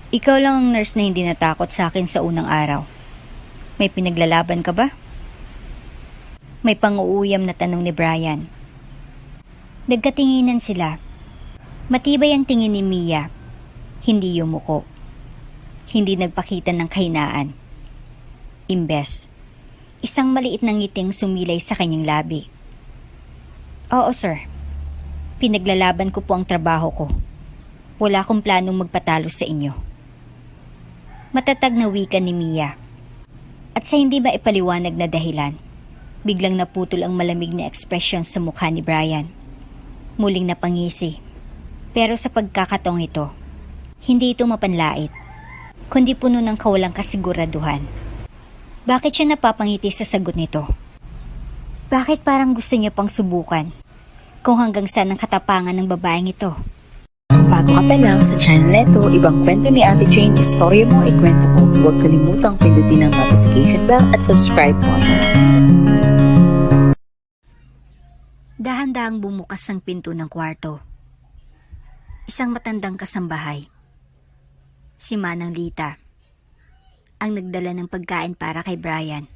Ikaw lang ang nurse na hindi natakot sa akin sa unang araw. May pinaglalaban ka ba? May pang-uuyam na tanong ni Brian. Nagkatinginan sila. Matibay ang tingin ni Mia. Hindi yumuko. Hindi nagpakita ng kahinaan. Imbes, isang maliit na ngiting sumilay sa kanyang labi. Oo sir, pinaglalaban ko po ang trabaho ko. Wala akong planong magpatalo sa inyo. Matatag na wika ni Mia. At sa hindi maipaliwanag na dahilan, biglang naputol ang malamig na ekspresyon sa mukha ni Brian. Muling napangisi. Pero sa pagkakataong ito, hindi ito mapanlait, kundi puno ng kawalang kasiguraduhan. Bakit siya napapangiti sa sagot nito? Bakit parang gusto niya pang subukan? Kung hanggang saan ang katapangan ng babaeng ito? Kung bago ka pa lang sa channel neto, ibang kwento ni Ate Jane, istorya mo, ikwento mo. Huwag kalimutang pindutin ang notification bell at subscribe button. Dahan-dahang bumukas ang pinto ng kwarto. Isang matandang kasambahay. Si Manang Lita. Ang nagdala ng pagkain para kay Brian.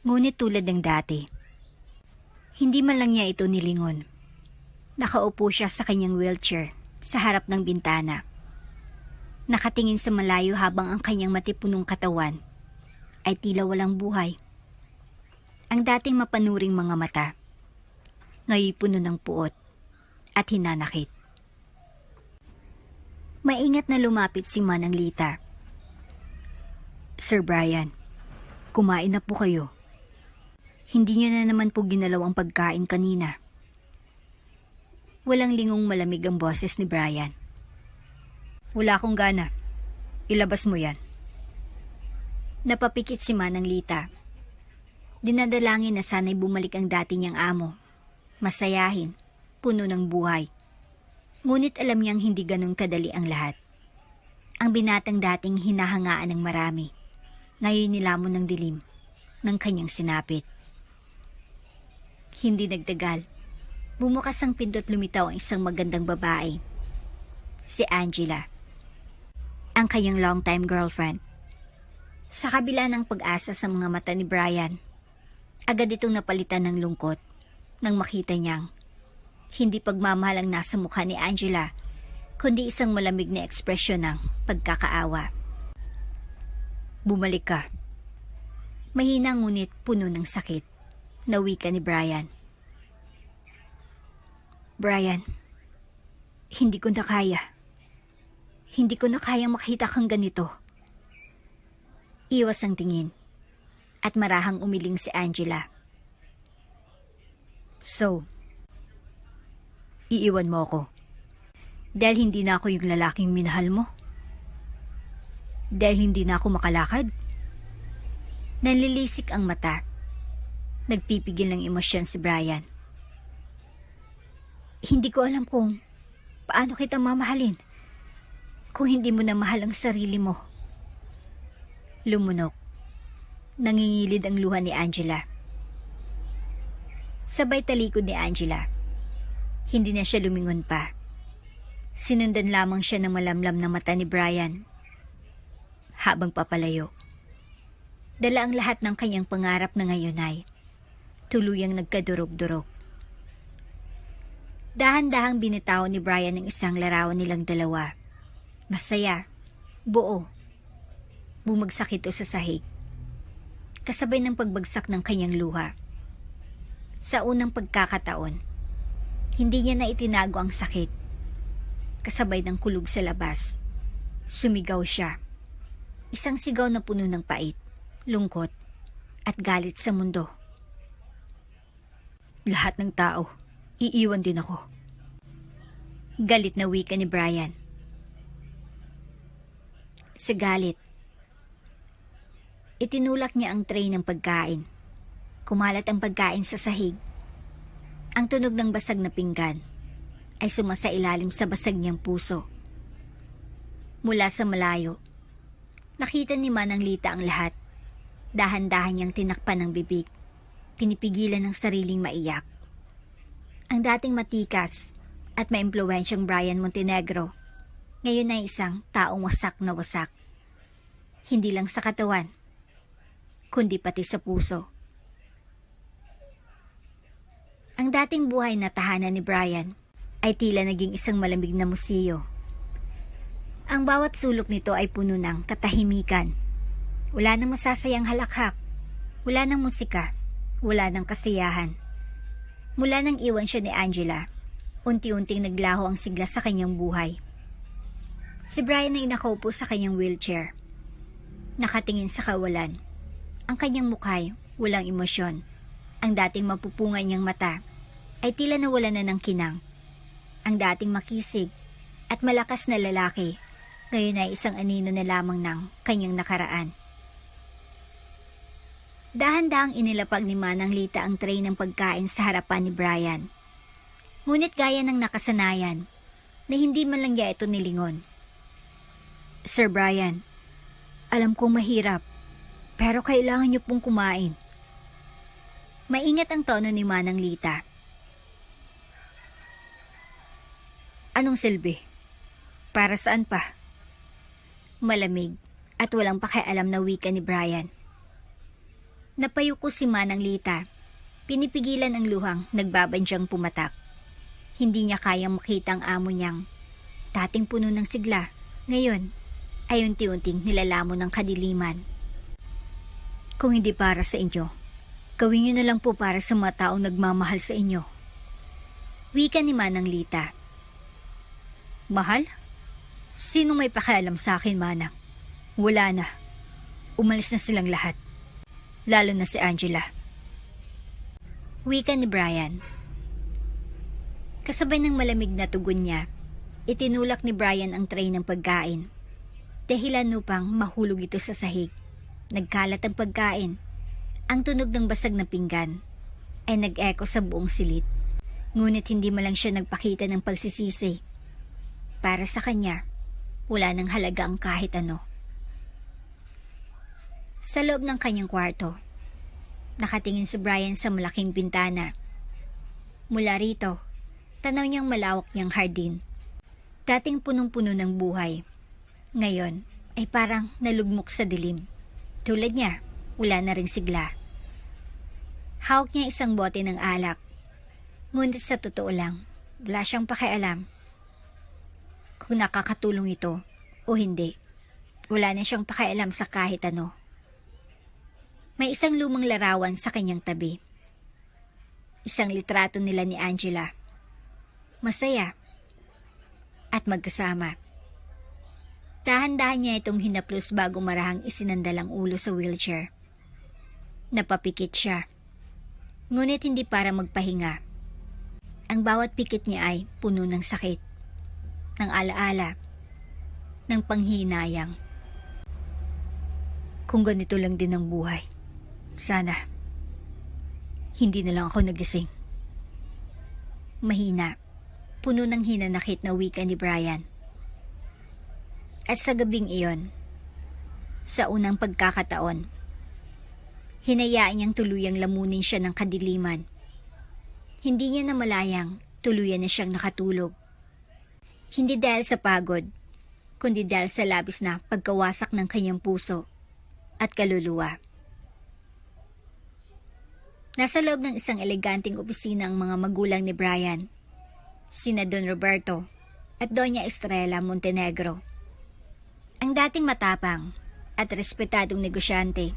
Ngunit tulad ng dati, hindi man lang niya ito nilingon. Nakaupo siya sa kanyang wheelchair sa harap ng bintana. Nakatingin sa malayo habang ang kanyang matipunong katawan ay tila walang buhay. Ang dating mapanuring mga mata, ngayon puno ng puot at hinanakit. Maingat na lumapit si Manang Lita. Sir Brian, kumain na po kayo. Hindi niyo na naman po ginalaw ang pagkain kanina. Walang lingong malamig ang boses ni Brian. Wala akong gana. Ilabas mo yan. Napapikit si Manang Lita. Dinadalangin na sana'y bumalik ang dati niyang amo. Masayahin, puno ng buhay. Ngunit alam niyang hindi ganun kadali ang lahat. Ang binatang dating hinahangaan ng marami, ngayon nilamon ng dilim ng kanyang sinapit. Hindi nagtagal. Bumukas ang pinto at lumitaw ang isang magandang babae. Si Angela. Ang kanyang long-time girlfriend. Sa kabila ng pag-asa sa mga mata ni Brian, agad itong napalitan ng lungkot nang makita niyang hindi pagmamahal ang nasa mukha ni Angela, kundi isang malamig na ekspresyon ng pagkakaawa. Bumalik ka. Mahina ngunit puno ng sakit, na wika ni Brian. Brian, hindi ko na kaya. Hindi ko na kayang makita kang ganito. Iwas ang tingin, at marahang umiling si Angela. So, iiwan mo ako? Dahil hindi na ako yung lalaking minahal mo? Dahil hindi na ako makalakad? Nanlilisik ang mata. Nagpipigil ng emosyon si Brian. Hindi ko alam kung paano kita mamahalin kung hindi mo na mahal ang sarili mo. Lumunok. Nangingilid ang luha ni Angela. Sabay talikod ni Angela. Hindi na siya lumingon pa. Sinundan lamang siya ng malamlam na mata ni Brian. Habang papalayo, dala ang lahat ng kanyang pangarap na ngayon ay tuluyang nagkadurog-durog. Dahan-dahang binitaw ni Brian ng isang larawan nilang dalawa. Masaya, buo. Bumagsak ito sa sahig. Kasabay ng pagbagsak ng kanyang luha. Sa unang pagkakataon, hindi niya na itinago ang sakit. Kasabay ng kulog sa labas, sumigaw siya. Isang sigaw na puno ng pait, lungkot, at galit sa mundo. Lahat ng tao, iiwan din ako. Galit na wika ni Brian. Sa galit, itinulak niya ang tray ng pagkain. Kumalat ang pagkain sa sahig. Ang tunog ng basag na pinggan ay sumasailalim sa basag niyang puso. Mula sa malayo, nakita ni Manang Lita ang lahat. Dahan-dahan niyang tinakpan ng bibig, pinipigilan ng sariling maiyak. Ang dating matikas at maimpluwensyang Brian Montenegro, Ngayon ay isang taong wasak na wasak. Hindi lang sa katawan, kundi pati sa puso. Ang dating buhay na tahanan ni Brian ay tila naging isang malamig na museo. Ang bawat sulok nito ay puno ng katahimikan. Wala nang masasayang halakhak, wala nang musika, wala nang kasiyahan. Mula nang iwan siya ni Angela, unti-unting naglaho ang sigla sa kanyang buhay. Si Brian ay nakaupo sa kanyang wheelchair. Nakatingin sa kawalan. Ang kanyang mukha walang emosyon. Ang dating mapupungay niyang mata ay tila nawala na ng kinang. Ang dating makisig at malakas na lalaki, ngayon ay isang anino na lamang ng kanyang nakaraan. Dahan-dahang inilapag ni Manang Lita ang tray ng pagkain sa harapan ni Brian. Ngunit gaya ng nakasanayan, na hindi man lang niya ito nilingon. Sir Brian, alam kong mahirap, pero kailangan niyo pong kumain. Maingat ang tono ni Manang Lita. Anong silbi? Para saan pa? Malamig at walang pakialam na wika ni Brian. Napayuko si Manang Lita. Pinipigilan ang luhang nagbabandyang pumatak. Hindi niya kayang makita ang amo niyang dating puno ng sigla. Ngayon ay unti-unting nilalamon ng kadiliman. Kung hindi para sa inyo, gawin niyo na lang po para sa mga taong nagmamahal sa inyo. Wika ni Manang Lita. Mahal? Sino may pakialam sa akin, Manang? Wala na. Umalis na silang lahat. Lalo na si Angela. Wika ni Brian. Kasabay ng malamig na tugon niya, itinulak ni Brian ang tray ng pagkain. Dahilan upang mahulog ito sa sahig. Nagkalat ang pagkain. Ang tunog ng basag na pinggan ay nag-echo sa buong silid. Ngunit hindi man lang siya nagpakita ng pagsisisi. Para sa kanya, wala nang halaga ang kahit ano. Sa loob ng kanyang kwarto, nakatingin si Brian sa malaking bintana. Mula rito, tanaw niyang malawak niyang hardin. Dating punong-puno ng buhay. Ngayon ay parang nalugmok sa dilim. Tulad niya, wala na ring sigla. Hawak niya isang bote ng alak. Ngunit sa totoo lang, wala siyang pakialam kung nakakatulong ito o hindi. Wala na siyang pakialam sa kahit ano. May isang lumang larawan sa kanyang tabi. Isang litrato nila ni Angela. Masaya at magkasama. Dahan-dahan niya itong hinaplos bago marahang isinandal ang ulo sa wheelchair. Napapikit siya. Ngunit hindi para magpahinga. Ang bawat pikit niya ay puno ng sakit, ng alaala, ng panghinayang. Kung ganito lang din ang buhay, sana hindi na lang ako nagising. Mahina, puno ng hinanakit na wika ni Brian. At sa gabing iyon, sa unang pagkakataon, hinayaan niyang tuluyang lamunin siya ng kadiliman. Hindi niya namalayang tuluyan na siyang nakatulog. Hindi dahil sa pagod, kundi dahil sa labis na pagkawasak ng kanyang puso at kaluluwa. Nasa loob ng isang eleganteng opisina ang mga magulang ni Brian, sina Don Roberto at Doña Estrella Montenegro. Ang dating matapang at respetadong negosyante,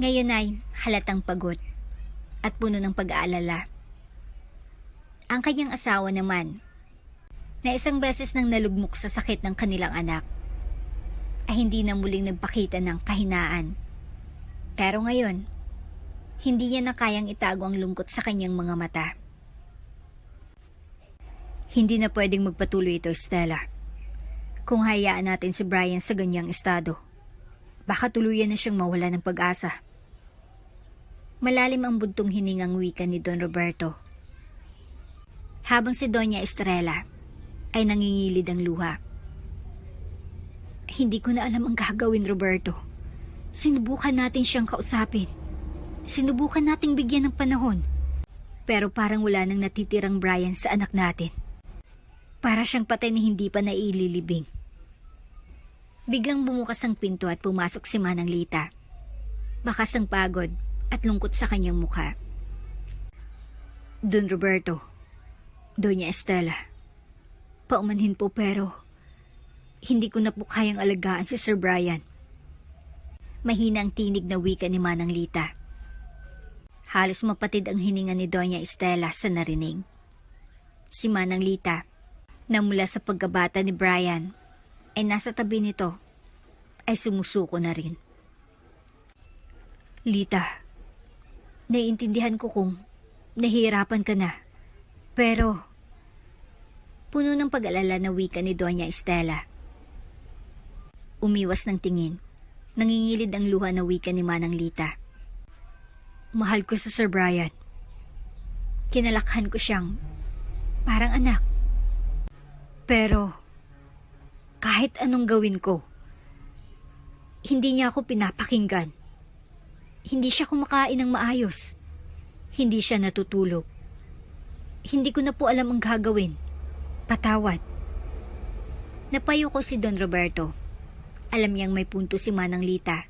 ngayon ay halatang pagod at puno ng pag-aalala. Ang kanyang asawa naman, na isang beses nang nalugmok sa sakit ng kanilang anak, ay hindi na muling nagpakita ng kahinaan. Pero ngayon, hindi niya na kayang itago ang lungkot sa kanyang mga mata. Hindi na pwedeng magpatuloy ito, Stella. Kung hayaan natin si Brian sa ganyang estado, baka tuluyan na siyang mawala ng pag-asa. Malalim ang buntong hiningang wika ni Don Roberto. Habang si Doña Estrella ay nangingilid ang luha. Hindi ko na alam ang gagawin, Roberto. Sinubukan natin siyang kausapin. Sinubukan nating bigyan ng panahon. Pero parang wala nang natitirang Brian sa anak natin. Para siyang patay na hindi pa naililibing. Biglang bumukas ang pinto at pumasok si Manang Lita. Bakas ang pagod at lungkot sa kanyang mukha. Don Roberto, Doña Estela, paumanhin po pero hindi ko na po kayang alagaan si Sir Brian. Mahina ang tinig na wika ni Manang Lita. Halos mapatid ang hininga ni Doña Estela sa narinig. Si Manang Lita, na mula sa pagkabata ni Brian ay nasa tabi nito, ay sumusuko na rin. Lita, naiintindihan ko kung nahihirapan ka na, pero puno ng pag-alala na wika ni Doña Estela. Umiwas ng tingin, nangingilid ang luha na wika ni Manang Lita. Mahal ko sa Sir Brian. Kinalakhan ko siyang parang anak. Pero kahit anong gawin ko, hindi niya ako pinapakinggan. Hindi siya kumakain ng maayos. Hindi siya natutulog. Hindi ko na po alam ang gagawin. Patawad. Napayo ko si Don Roberto. Alam niyang may punto si Manang Lita.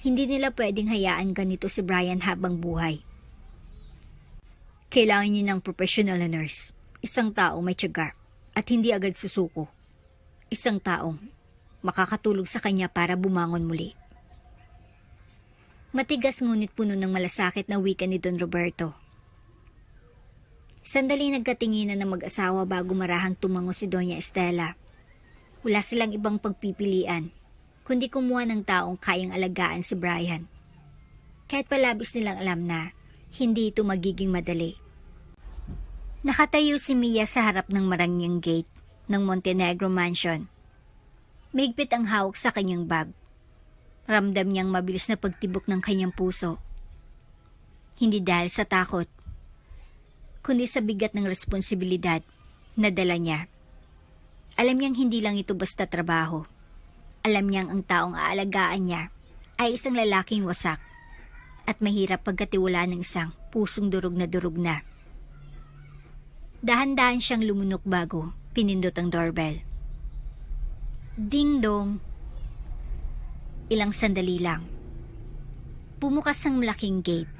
Hindi nila pwedeng hayaan ganito si Brian habang buhay. Kailangan niya ng professional na nurse. Isang taong may tiyaga at hindi agad susuko. Isang taong makakatulog sa kanya para bumangon muli. Matigas ngunit puno ng malasakit na wika ni Don Roberto. Sandali nagkatinginan ng mag-asawa bago marahang tumango si Doña Estela. Wala silang ibang pagpipilian, kundi kumuha ng taong kayang alagaan si Brian. Kahit palabis nilang alam na hindi ito magiging madali. Nakatayo si Mia sa harap ng marangyang gate ng Montenegro Mansion. Mahigpit ang hawak sa kanyang bag. Ramdam niyang mabilis na pagtibok ng kanyang puso. Hindi dahil sa takot, kundi sa bigat ng responsibilidad na dala niya. Alam niyang hindi lang ito basta trabaho. Alam niyang ang taong aalagaan niya ay isang lalaking wasak at mahirap pagkatiwalaan ng isang pusong durog na. Dahan-dahan siyang lumunok bago pinindot ang doorbell. Ding dong. Ilang sandali lang. Bumukas ang malaking gate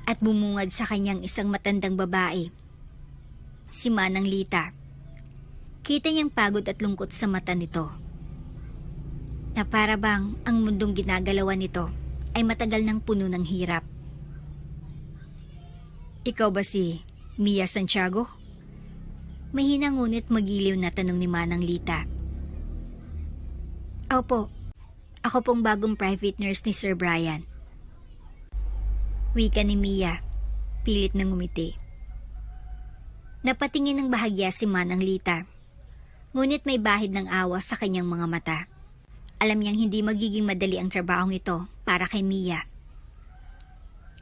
at bumungad sa kanyang isang matandang babae. Si Manang Lita. Kita niyang pagod at lungkot sa mata nito. Na para bang ang mundong ginagalawan nito ay matagal nang puno ng hirap. Ikaw ba si Mia Santiago? Mahina ngunit magiliw na tanong ni Manang Lita. Opo, ako pong bagong private nurse ni Sir Brian. Wika ni Mia, pilit na ngumiti. Napatingin ng bahagya si Manang Lita, ngunit may bahid ng awa sa kanyang mga mata. Alam niyang hindi magiging madali ang trabahong ito para kay Mia.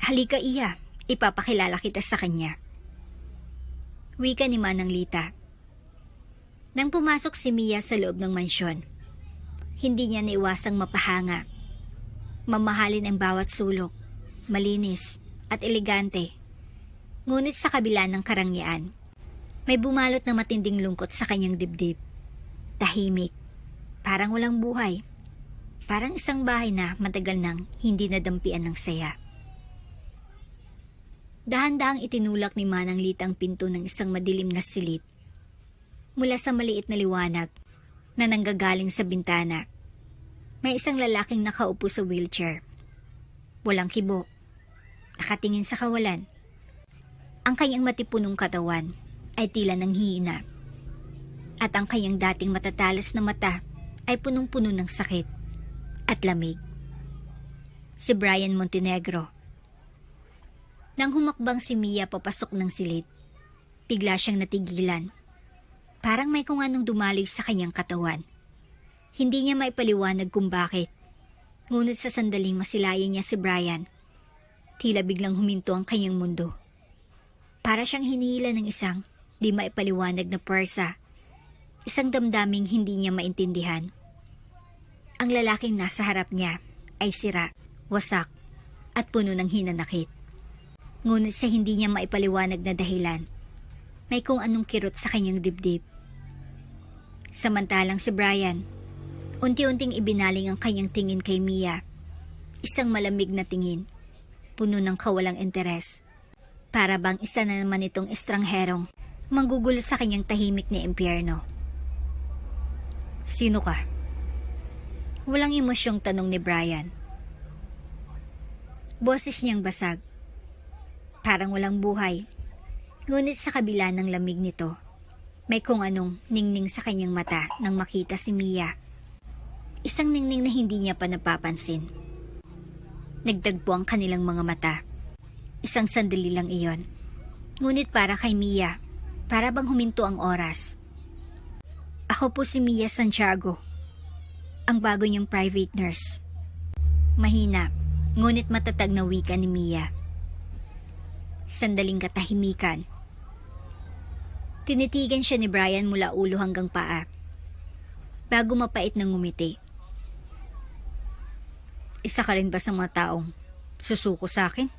Halika iya, ipapakilala kita sa kanya. Wika ni Manang Lita. Nang pumasok si Mia sa loob ng mansyon, hindi niya naiwasang mapahanga. Mamahalin ang bawat sulok, malinis at elegante. Ngunit sa kabila ng karangyaan, may bumalot na matinding lungkot sa kanyang dibdib. Tahimik, parang walang buhay. Parang isang bahay na matagal nang hindi nadampian ng saya. Dahan-dahang itinulak ni Manang Lita ang pinto ng isang madilim na silid. Mula sa maliit na liwanag na nanggagaling sa bintana, may isang lalaking nakaupo sa wheelchair. Walang kibo, nakatingin sa kawalan. Ang kanyang matipunong katawan ay tila nanghihina. At ang kanyang dating matatalas na mata ay punong-puno ng sakit at lamig. Si Brian Montenegro. Nang humakbang si Mia papasok ng silid, bigla siyang natigilan. Parang may kung anong dumaloy sa kanyang katawan. Hindi niya maipaliwanag kung bakit. Ngunit sa sandaling masilayan niya si Brian, tila biglang huminto ang kanyang mundo. Para siyang hinihila ng isang di maipaliwanag na pwersa. Isang damdaming hindi niya maintindihan. Ang lalaking nasa harap niya ay sira, wasak, at puno ng hinanakit. Ngunit sa hindi niya maipaliwanag na dahilan, May kung anong kirot sa kanyang dibdib. Samantalang si Brian, unti-unting ibinaling ang kanyang tingin kay Mia. Isang malamig na tingin, puno ng kawalang interes. Para bang isa na naman itong estrangherong manggugulo sa kanyang tahimik na impyerno. Sino ka? Walang emosyong tanong ni Brian. Boses niyang basag. Parang walang buhay. Ngunit sa kabila ng lamig nito, may kung anong ningning sa kanyang mata nang makita si Mia. Isang ningning na hindi niya pa napapansin. Nagtagpo ang kanilang mga mata. Isang sandali lang iyon. Ngunit para kay Mia, para bang huminto ang oras. Ako po si Mia Santiago, ang bago niyong private nurse. Mahina, ngunit matatag na wika ni Mia. Sandaling katahimikan. Tinitigan siya ni Brian mula ulo hanggang paa, bago mapait na ngumiti. Isa ka rin ba sa mga taong susuko sa akin?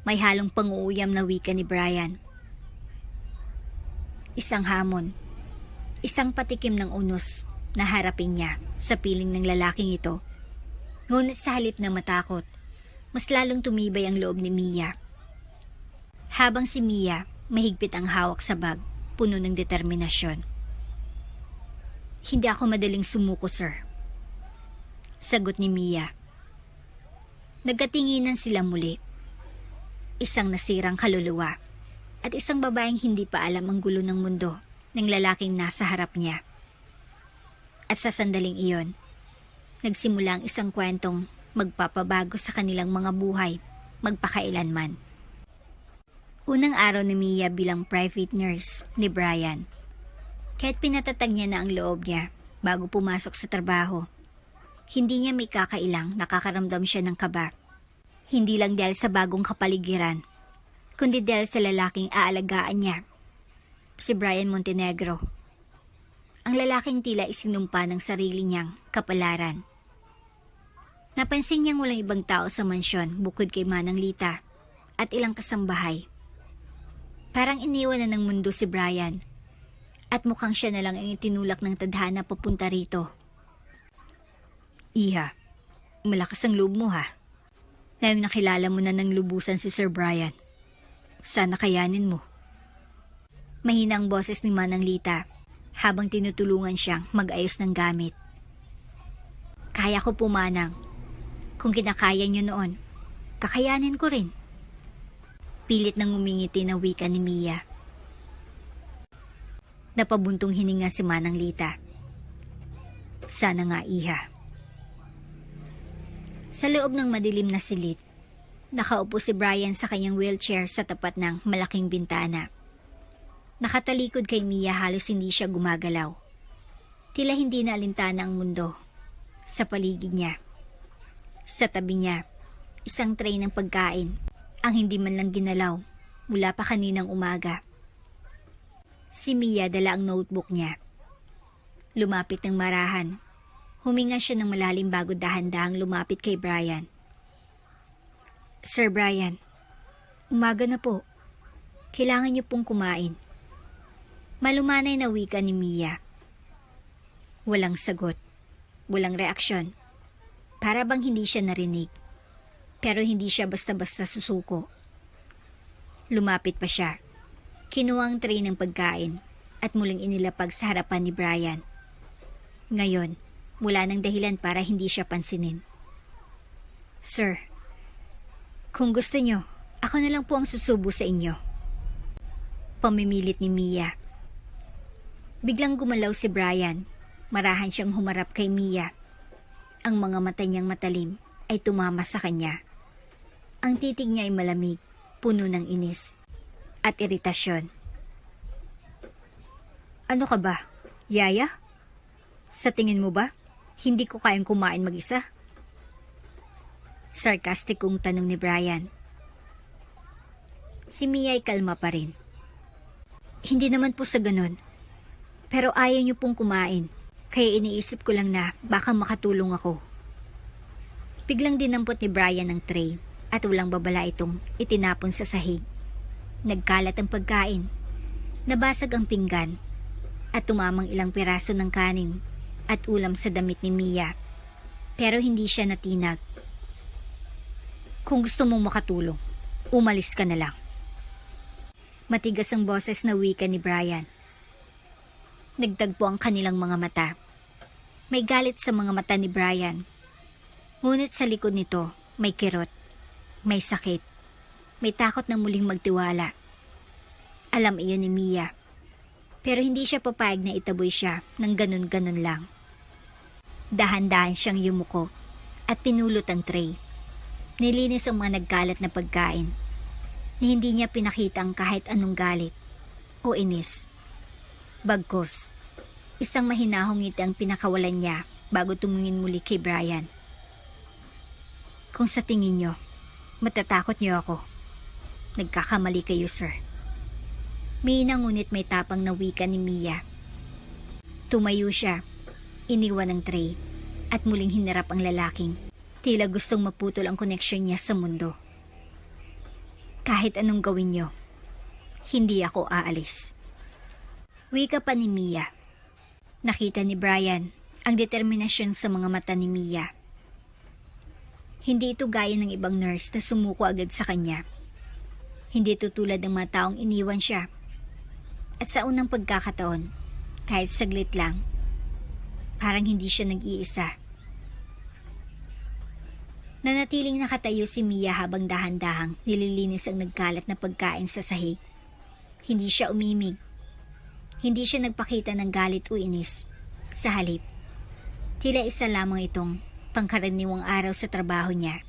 May halong pang-uuyam na wika ni Brian. Isang hamon, isang patikim ng unos na harapin niya sa piling ng lalaking ito. Ngunit sa halip na matakot, mas lalong tumibay ang loob ni Mia. Habang si Mia mahigpit ang hawak sa bag, puno ng determinasyon. Hindi ako madaling sumuko, sir. Sagot ni Mia. Nagkatinginan sila muli. Isang nasirang kaluluwa at isang babaeng hindi pa alam ang gulo ng mundo ng lalaking nasa harap niya. At sa sandaling iyon, nagsimula ang isang kwentong magpapabago sa kanilang mga buhay magpakailanman. Unang araw ni Mia bilang private nurse ni Brian. Kahit pinatatag niya na ang loob niya bago pumasok sa trabaho, hindi niya may kakailang nakakaramdam siya ng kaba. Hindi lang dahil sa bagong kapaligiran, kundi dahil sa lalaking aalagaan niya, si Brian Montenegro. Ang lalaking tila isinumpa ng sarili niyang kapalaran. Napansin niyang walang ibang tao sa mansyon bukod kay Manang Lita at ilang kasambahay. Parang iniwan na ng mundo si Brian at mukhang siya na lang ang itinulak ng tadhana papunta rito. Iha, malakas ang loob mo ha. Ngayong nakilala mo na ng lubusan si Sir Brian. Sana kayanin mo. Mahinang boses ni Manang Lita habang tinutulungan siyang mag-ayos ng gamit. Kaya ko po, Manang. Kung kinakaya niyo noon, kakayanin ko rin. Pilit nang umingiti na wika ni Mia. Napabuntong hininga si Manang Lita. Sana nga, iha. Sa loob ng madilim na silid, nakaupo si Brian sa kanyang wheelchair sa tapat ng malaking bintana. Nakatalikod kay Mia, halos hindi siya gumagalaw. Tila hindi na alintana ang mundo sa paligid niya. Sa tabi niya, isang tray ng pagkain ang hindi man lang ginalaw mula pa kaninang umaga. Si Mia dala ang notebook niya. Lumapit ng marahan. Huminga siya ng malalim bago dahan-dahang lumapit kay Brian. Sir Brian, umaga na po. Kailangan niyo pong kumain. Malumanay na wika ni Mia. Walang sagot. Walang reaksyon. Para bang hindi siya narinig. Pero hindi siya basta-basta susuko. Lumapit pa siya. Kinuha ang tray ng pagkain at muling inilapag sa harapan ni Brian. Ngayon, wala nang dahilan para hindi siya pansinin. Sir, kung gusto niyo, ako na lang po ang susubo sa inyo. Pamimilit ni Mia. Biglang gumalaw si Brian. Marahan siyang humarap kay Mia. Ang mga mata niyang matalim ay tumama sa kanya. Ang titig niya ay malamig, puno ng inis at iritasyon. Ano ka ba, Yaya? Sa tingin mo ba, hindi ko kayang kumain mag-isa? Sarkastikong tanong ni Brian. Si Mia ay kalma pa rin. Hindi naman po sa ganun. Pero ayaw niyo pong kumain, kaya iniisip ko lang na baka makatulong ako. Biglang dinampot ni Brian ang tray at walang babala itong itinapon sa sahig. Nagkalat ang pagkain Nabasag ang pinggan at tumamang ilang piraso ng kanin at ulam sa damit ni Mia. Pero hindi siya natinag. Kung gusto mong makatulong, umalis ka na lang. Matigas ang boses na wika ni Brian. Nagtagpo ang kanilang mga mata. May galit sa mga mata ni Brian. Ngunit sa likod nito, may kirot, may sakit, may takot na muling magtiwala. Alam iyon ni Mia. Pero hindi siya papayag na itaboy siya ng ganun-ganun lang. Dahan-dahan siyang yumuko at pinulot ang tray. Nilinis ang mga nagkalat na pagkain. Ni hindi niya pinakita ang kahit anong galit o inis. Bagkus, isang mahinahong ngiti ang pinakawalan niya bago tumingin muli kay Brian. Kung sa tingin niyo, matatakot niyo ako, nagkakamali kayo, sir. Mahina ngunit may tapang na wika ni Mia. Tumayo siya, iniwan ang tray, at muling hinarap ang lalaking. Tila gustong maputol ang koneksyon niya sa mundo. Kahit anong gawin niyo, hindi ako aalis. Wika pa ni Mia. Nakita ni Brian ang determinasyon sa mga mata ni Mia. Hindi ito gaya ng ibang nurse na sumuko agad sa kanya. Hindi ito tulad ng mga taong iniwan siya. At sa unang pagkakataon, kahit saglit lang, parang hindi siya nag-iisa. Nanatiling nakatayo si Mia habang dahan-dahang nililinis ang nagkalat na pagkain sa sahig. Hindi siya umimig. Hindi siya nagpakita ng galit o inis. Sa halip, tila isa lamang itong pangkaraniwang araw sa trabaho niya.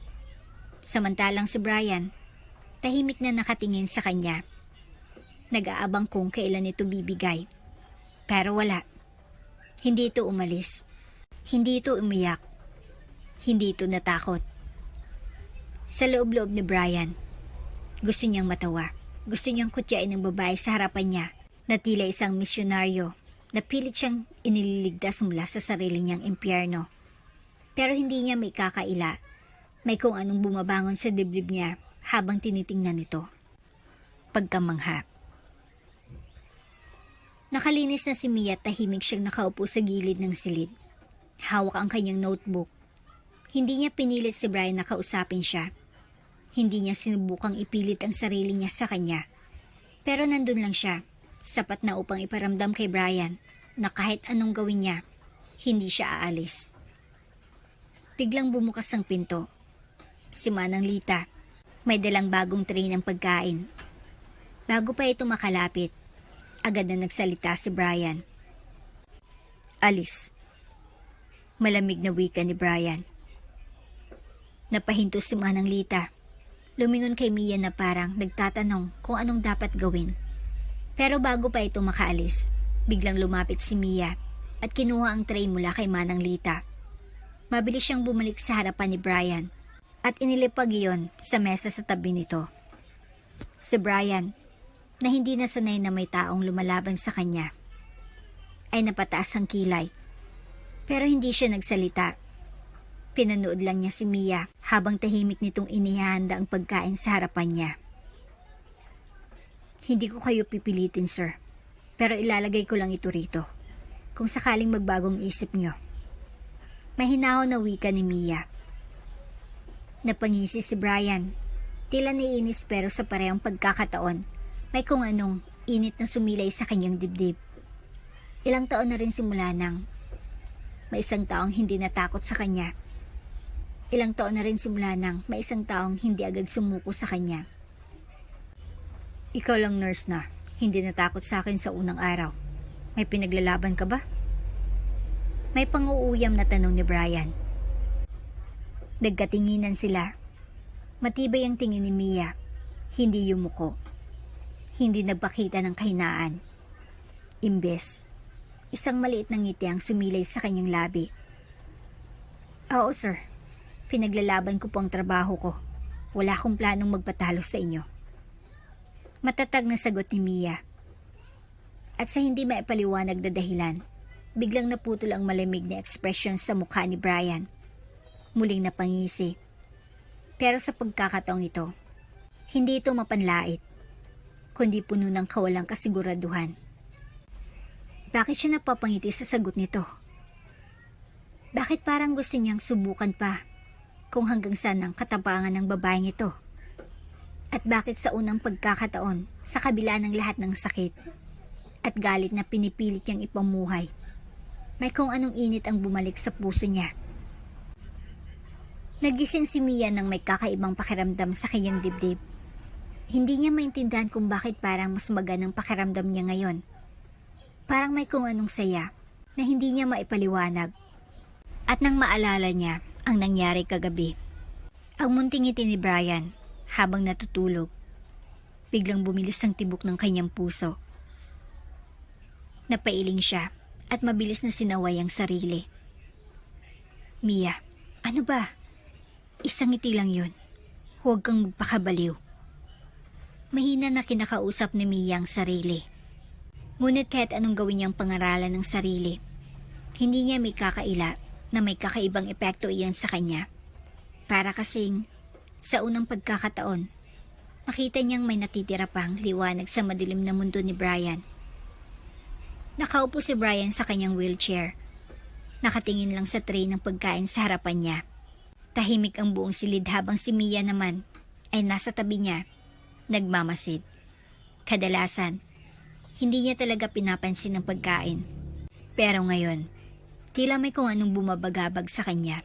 Samantalang si Brian, tahimik na nakatingin sa kanya. Nag-aabang kung kailan ito bibigay. Pero wala. Hindi ito umalis. Hindi ito umiyak. Hindi ito natakot. Sa loob-loob ni Brian, gusto niyang matawa. Gusto niyang kutyain ng babae sa harapan niya na tila isang misyonaryo na pilit siyang inililigtas mula sa sarili niyang impyerno. Pero hindi niya may kakaila. May kung anong bumabangon sa dibdib niya habang tinitingnan ito. Pagkamangha. Nakalinis na si Mia at tahimik siyang nakaupo sa gilid ng silid. Hawak ang kanyang notebook. Hindi niya pinilit si Brian na kausapin siya. Hindi niya sinubukang ipilit ang sarili niya sa kanya. Pero nandun lang siya, sapat na upang iparamdam kay Brian na kahit anong gawin niya, hindi siya aalis. Biglang bumukas ang pinto. Si Manang Lita, may dalang bagong tray ng pagkain. Bago pa ito makalapit, agad na nagsalita si Brian. Alis. Malamig na wika ni Brian. Napahinto si Manang Lita. Lumingon kay Mia na parang nagtatanong kung anong dapat gawin. Pero bago pa ito makaalis, biglang lumapit si Mia at kinuha ang tray mula kay Manang Lita. Mabilis siyang bumalik sa harapan ni Brian at inilipag iyon sa mesa sa tabi nito. Si Brian, na hindi nasanay na may taong lumalaban sa kanya, ay napataas ang kilay. Pero hindi siya nagsalita. Pinanood lang niya si Mia habang tahimik nitong inihahanda ang pagkain sa harapan niya. Hindi ko kayo pipilitin, sir. Pero ilalagay ko lang ito rito. Kung sakaling magbagong isip niyo. Mahinahon na wika ni Mia. Napangisi si Brian. Tila naiinis pero sa parehong pagkakataon, may kung anong init na sumilay sa kanyang dibdib. Ilang taon na rin simula nang may isang taong hindi natakot sa kanya. Ilang taon na rin simula nang may isang taong hindi agad sumuko sa kanya. Ikaw lang nurse na hindi natakot sa akin sa unang araw. May pinaglalaban ka ba? May panguuyam na tanong ni Brian. Nagkatinginan sila. Matibay ang tingin ni Mia. Hindi yumuko. Hindi nagpakita ng kahinaan. Imbes, isang maliit na ngiti ang sumilay sa kanyang labi. Oo, sir. Pinaglalaban ko po ang trabaho ko. Wala akong planong magpatalo sa inyo. Matatag na sagot ni Mia. At sa hindi maipaliwanag na dahilan, biglang naputol ang malamig na ekspresyon sa mukha ni Brian. Muling napangisi. Pero sa pagkakataong ito, hindi ito mapanlait. kundi puno ng kawalang kasiguraduhan. Bakit siya napapangiti sa sagot nito? Bakit parang gusto niyang subukan pa kung hanggang saan ang katapangan ng babaeng ito? At bakit sa unang pagkakataon, sa kabila ng lahat ng sakit at galit na pinipilit niyang ipamuhay, may kung anong init ang bumalik sa puso niya? Nagising si Mia nang may kakaibang pakiramdam sa kanyang dibdib. Hindi niya maintindihan kung bakit parang mas maganang pakiramdam niya ngayon. Parang may kung anong saya na hindi niya maipaliwanag. At nang maalala niya ang nangyari kagabi, ang munting ngiti ni Brian habang natutulog, biglang bumilis ang tibok ng kanyang puso. Napailing siya at mabilis na sinaway ang sarili. Mia, ano ba? Isang ngiti lang yun. Huwag kang magpakabaliw. Mahina na kinakausap ni Mia ang sarili. Ngunit kahit anong gawin niyang pangaralan ng sarili, hindi niya may kakaila na may kakaibang epekto iyan sa kanya. Para kasing, sa unang pagkakataon, nakita niyang may natitira pang liwanag sa madilim na mundo ni Brian. Nakaupo si Brian sa kanyang wheelchair. Nakatingin lang sa tray ng pagkain sa harapan niya. Tahimik ang buong silid habang si Mia naman ay nasa tabi niya, nagmamasid. Kadalasan, hindi niya talaga pinapansin ang pagkain. Pero ngayon, tila may kung anong bumabagabag sa kanya.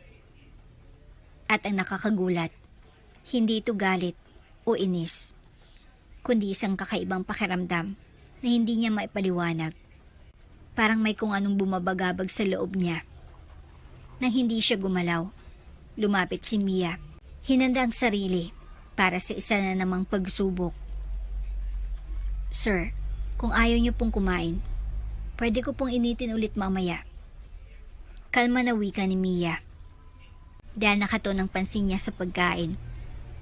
At ang nakakagulat, hindi ito galit o inis, kundi isang kakaibang pakiramdam na hindi niya maipaliwanag. Parang may kung anong bumabagabag sa loob niya. Nang hindi siya gumalaw, lumapit si Mia. Hinanda ang sarili para sa isa na namang pagsubok. Sir, kung ayaw niyo pong kumain, pwede ko pong initin ulit mamaya. Kalma na wika ni Mia. Dahil nakaton ang pansin niya sa pagkain,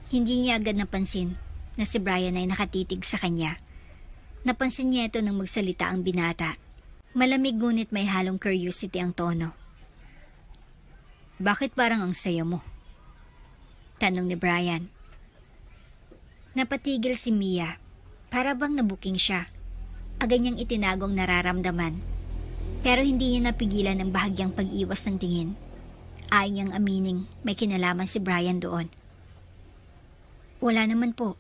hindi niya agad napansin na si Brian ay nakatitig sa kanya. Napansin niya ito nang magsalita ang binata. Malamig ngunit may halong curiosity ang tono. Bakit parang ang saya mo? Tanong ni Brian. Napatigil si Mia. Para bang nabuking siya. Agad niyang itinagong nararamdaman. Pero hindi niya napigilan ang bahagyang pag-iwas ng tingin. Ayaw niyang amining may kinalaman si Brian doon. Wala naman po.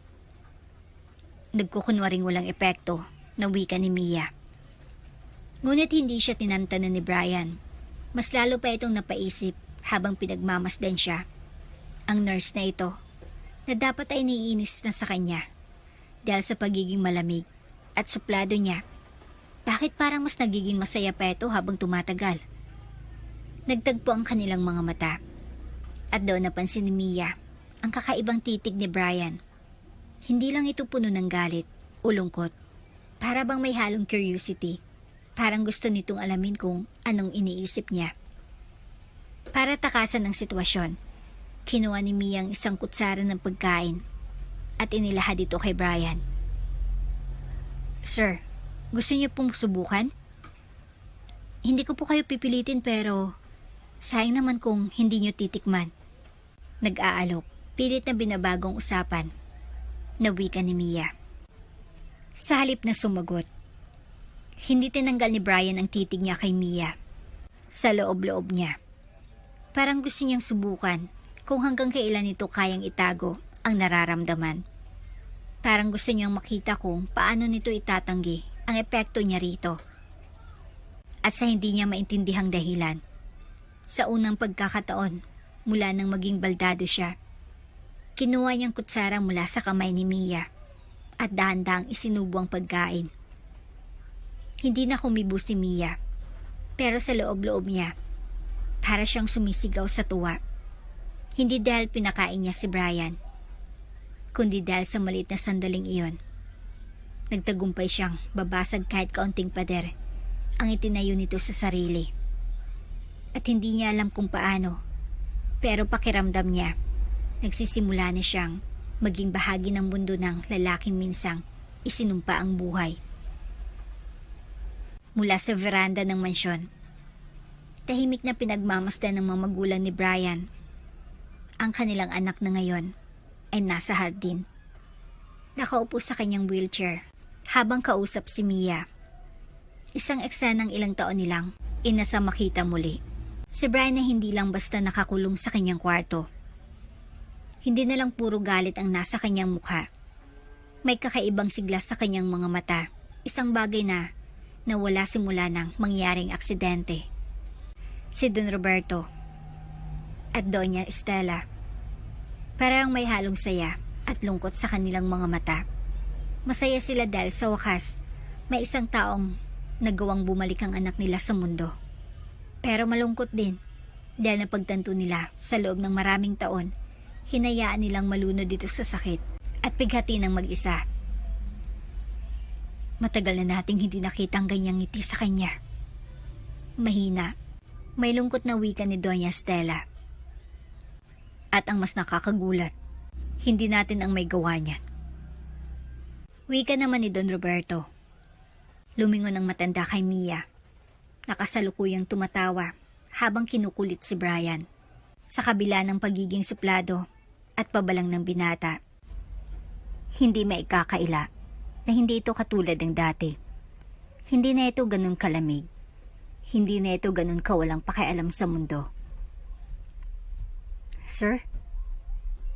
Nagkukunwaring walang epekto na wika ni Mia. Ngunit hindi siya tinantanan ni Brian. Mas lalo pa itong napaisip habang pinagmamasdan siya. Ang nurse na ito, na dapat ay naiinis na sa kanya dahil sa pagiging malamig at suplado niya. Bakit parang mas nagiging masaya pa ito habang tumatagal? Nagtagpo ang kanilang mga mata. At doon napansin ni Mia ang kakaibang titig ni Brian. Hindi lang ito puno ng galit o lungkot. Para bang may halong curiosity. Parang gusto nitong alamin kung anong iniisip niya. Para takasan ng sitwasyon, kinuha ni Mia ang isang kutsara ng pagkain at inilahad ito kay Brian. Sir, gusto niyo pong subukan? Hindi ko po kayo pipilitin pero sayang naman kung hindi niyo titikman. Nag-aalok, pilit na binabagong usapan. Nawika ni Mia. Sa halip na sumagot, hindi tinanggal ni Brian ang titig niya kay Mia. Sa loob-loob niya. Parang gusto niyang subukan kung hanggang kailan ito kayang itago ang nararamdaman. Parang gusto niyang makita kung paano nito itatanggi ang epekto niya rito. At sa hindi niya maintindihang dahilan, sa unang pagkakataon, mula nang maging baldado siya, kinuha niyang kutsara mula sa kamay ni Mia at dahan-dahang isinubo ang pagkain. Hindi na kumibo si Mia, pero sa loob-loob niya, para siyang sumisigaw sa tuwa. Hindi dahil pinakain niya si Brian, kundi dahil sa maliit na sandaling iyon. Nagtagumpay siyang babasag kahit kaunting pader ang itinayo nito sa sarili. At hindi niya alam kung paano, pero pakiramdam niya, nagsisimula na siyang maging bahagi ng mundo ng lalaking minsang isinumpa ang buhay. Mula sa veranda ng mansyon, tahimik na pinagmamasdan ng mga magulang ni Brian. Ang kanilang anak na ngayon ay nasa hardin. Nakaupo sa kanyang wheelchair Habang kausap si Mia, isang eksenang ilang taon nilang inasa makita muli. Si Brian na hindi lang basta nakakulong sa kanyang kwarto. Hindi na lang puro galit ang nasa kanyang mukha. May kakaibang sigla sa kanyang mga mata, isang bagay na nawala simula ng mangyaring aksidente. Si Don Roberto at Doña Estela, parang may halong saya at lungkot sa kanilang mga mata. Masaya sila dahil sa wakas, may isang taong nagawang bumalik ang anak nila sa mundo. Pero malungkot din dahil napagtanto nila sa loob ng maraming taon, hinayaan nilang malunod dito sa sakit at pighati ng mag-isa. Matagal na nating hindi nakita ang ganyang ngiti sa kanya. Mahina, may lungkot na wika ni Doña Estela. At ang mas nakakagulat, hindi natin ang may gawa niyan. Wika naman ni Don Roberto. Lumingon ang matanda kay Mia. Nakasalukuyang tumatawa habang kinukulit si Brian. Sa kabila ng pagiging suplado at pabalang ng binata. Hindi maikakaila na hindi ito katulad ng dati. Hindi na ito ganun kalamig. Hindi na ito ganun kawalang pakialam sa mundo. Sir,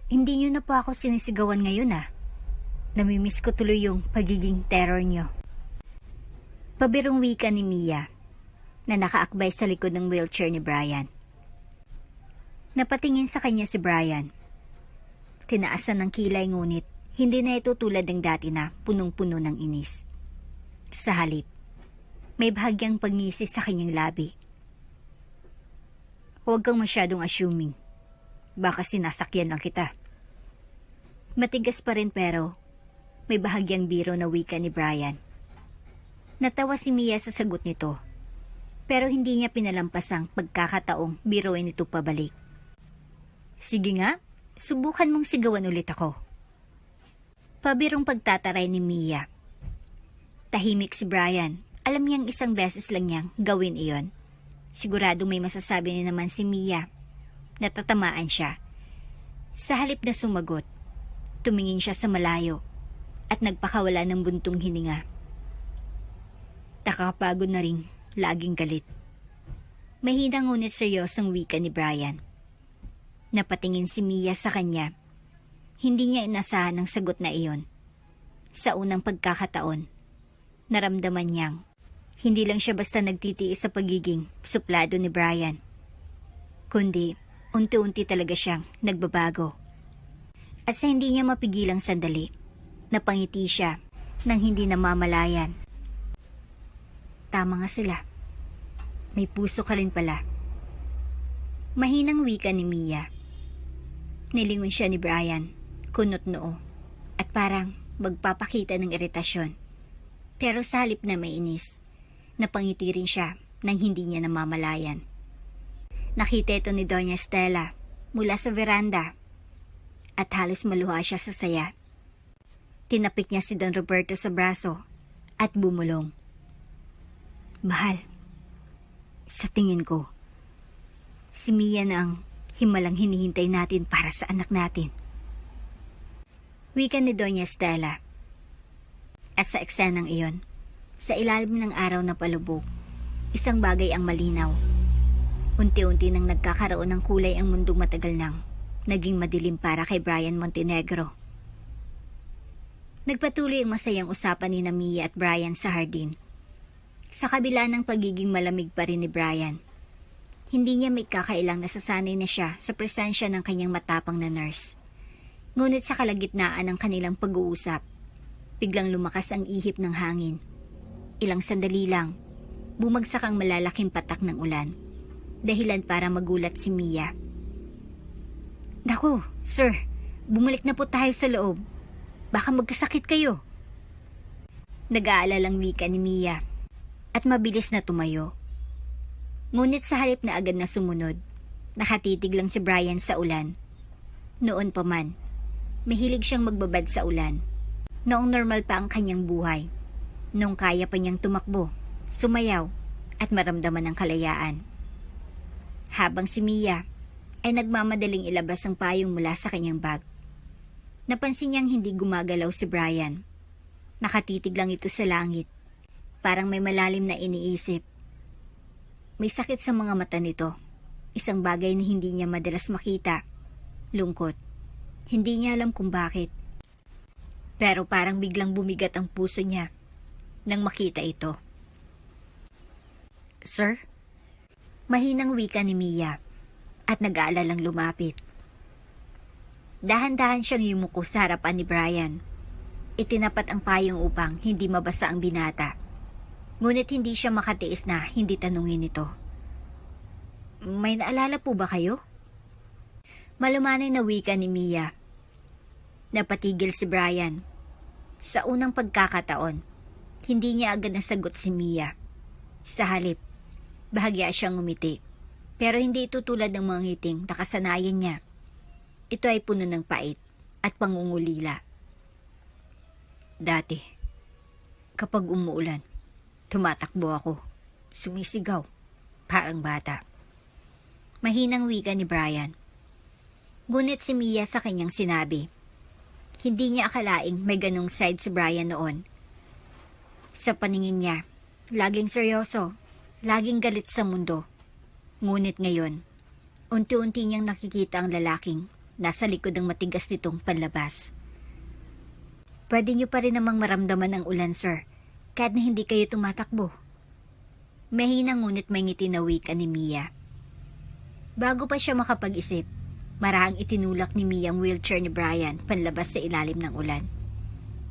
hindi niyo na po ako sinisigawan ngayon ah. Namimiss ko tuloy yung pagiging terror niyo. Pabirong wika ni Mia na nakaakbay sa likod ng wheelchair ni Brian. Napatingin sa kanya si Brian. Tinaasan ng kilay ngunit hindi na ito tulad ng dati na punong-puno ng inis. Sa halip, may bahagyang pagngisi sa kanyang labi. Huwag kang masyadong assuming. Baka sinasakyan lang kita. Matigas pa rin pero may bahagyang biro na wika ni Brian. Natawa si Mia sa sagot nito, pero hindi niya pinalampas ang pagkakataong biroin ito pabalik. Sige nga, subukan mong sigawan ulit ako. Pabirong pagtataray ni Mia. Tahimik si Brian. Alam niyang isang beses lang niyang gawin iyon. Sigurado may masasabi ni naman si Mia. Natatamaan siya. Sa halip na sumagot, tumingin siya sa malayo at nagpakawala ng buntong hininga. Nakakapagod na ring laging galit. Mahina ngunit seryosong wika ni Brian. Napatingin si Mia sa kanya. Hindi niya inasahan ang sagot na iyon. Sa unang pagkakataon, naramdaman niyang hindi lang siya basta nagtitiis sa pagiging suplado ni Brian, kundi unti-unti talaga siyang nagbabago. At sa hindi niya mapigilang sandali, napangiti siya nang hindi namamalayan. Tama nga sila. May puso ka rin pala. Mahinang wika ni Mia. Nilingon siya ni Brian, kunot noo, at parang magpapakita ng iritasyon. Pero sa halip na mainis, napangiti rin siya nang hindi niya namamalayan. Nakita ito ni Doña Estela mula sa veranda at halos maluha siya sa saya. Tinapik niya si Don Roberto sa braso at bumulong. Mahal, sa tingin ko, si Mia na ang himalang hinihintay natin para sa anak natin. Wika ni Doña Estela. At sa eksenang iyon, sa ilalim ng araw na palubog, isang bagay ang malinaw. Unti-unti nang nagkakaroon ng kulay ang mundong matagal nang naging madilim para kay Brian Montenegro. Nagpatuloy ang masayang usapan ni Mia at Brian sa hardin. Sa kabila ng pagiging malamig pa rin ni Brian, hindi niya may kakailang nasasanay na siya sa presensya ng kanyang matapang na nurse. Ngunit sa kalagitnaan ng kanilang pag-uusap, biglang lumakas ang ihip ng hangin. Ilang sandali lang, bumagsak ang malalaking patak ng ulan. Dahilan para magulat si Mia. Naku, sir, bumalik na po tayo sa loob. Baka magkasakit kayo. Nag-aalalang wika ni Mia at mabilis na tumayo. Ngunit sa halip na agad na sumunod, nakatitig lang si Brian sa ulan. Noon pa man, mahilig siyang magbabad sa ulan. Noong normal pa ang kanyang buhay. Noong kaya pa niyang tumakbo, sumayaw at maramdaman ang kalayaan. Habang si Mia ay nagmamadaling ilabas ang payong mula sa kanyang bag. Napansin niyang hindi gumagalaw si Brian. Nakatitig lang ito sa langit. Parang may malalim na iniisip. May sakit sa mga mata nito. Isang bagay na hindi niya madalas makita. Lungkot. Hindi niya alam kung bakit. Pero parang biglang bumigat ang puso niya nang makita ito. Sir? Mahinang wika ni Mia at nag-aalalang lumapit. Dahan-dahan siyang yumuko sa harapan ni Brian. Itinapat ang payong upang hindi mabasa ang binata. Ngunit hindi siya makatiis na hindi tanungin ito. May naalala po ba kayo? Malumanay na wika ni Mia. Napatigil si Brian. Sa unang pagkakataon, hindi niya agad nasagot si Mia. Sa halip, bahagya siyang ngumiti. Pero hindi ito tulad ng mga ngiting nakasanayan niya. Ito ay puno ng pait at pangungulila. Dati, kapag umuulan, tumatakbo ako. Sumisigaw, parang bata. Mahinang wika ni Brian. Ngunit si Mia sa kanyang sinabi. Hindi niya akalaing may ganong side si Brian noon. Sa paningin niya, laging seryoso, laging galit sa mundo. Ngunit ngayon, unti-unti niyang nakikita ang lalaking nasa likod ng matigas nitong panlabas. Pwede niyo pa rin namang maramdaman ang ulan, sir, kahit na hindi kayo tumatakbo. Mahina ngunit may ngiti na wika ni Mia. Bago pa siya makapag-isip, marahang itinulak ni Mia ang wheelchair ni Brian panlabas sa ilalim ng ulan.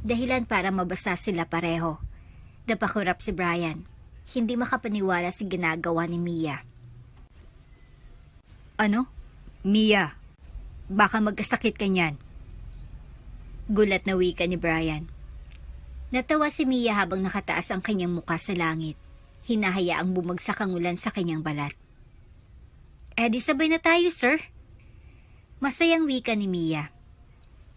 Dahilan para mabasa sila pareho. Napakurap si Brian, hindi makapaniwala sa ginagawa ni Mia. Ano? Mia, baka magkasakit ka niyan. Gulat na wika ni Brian. Natawa si Mia habang nakataas ang kanyang muka sa langit. Hinahayaang bumagsak ang ulan sa kanyang balat. Di sabay na tayo, sir. Masayang wika ni Mia.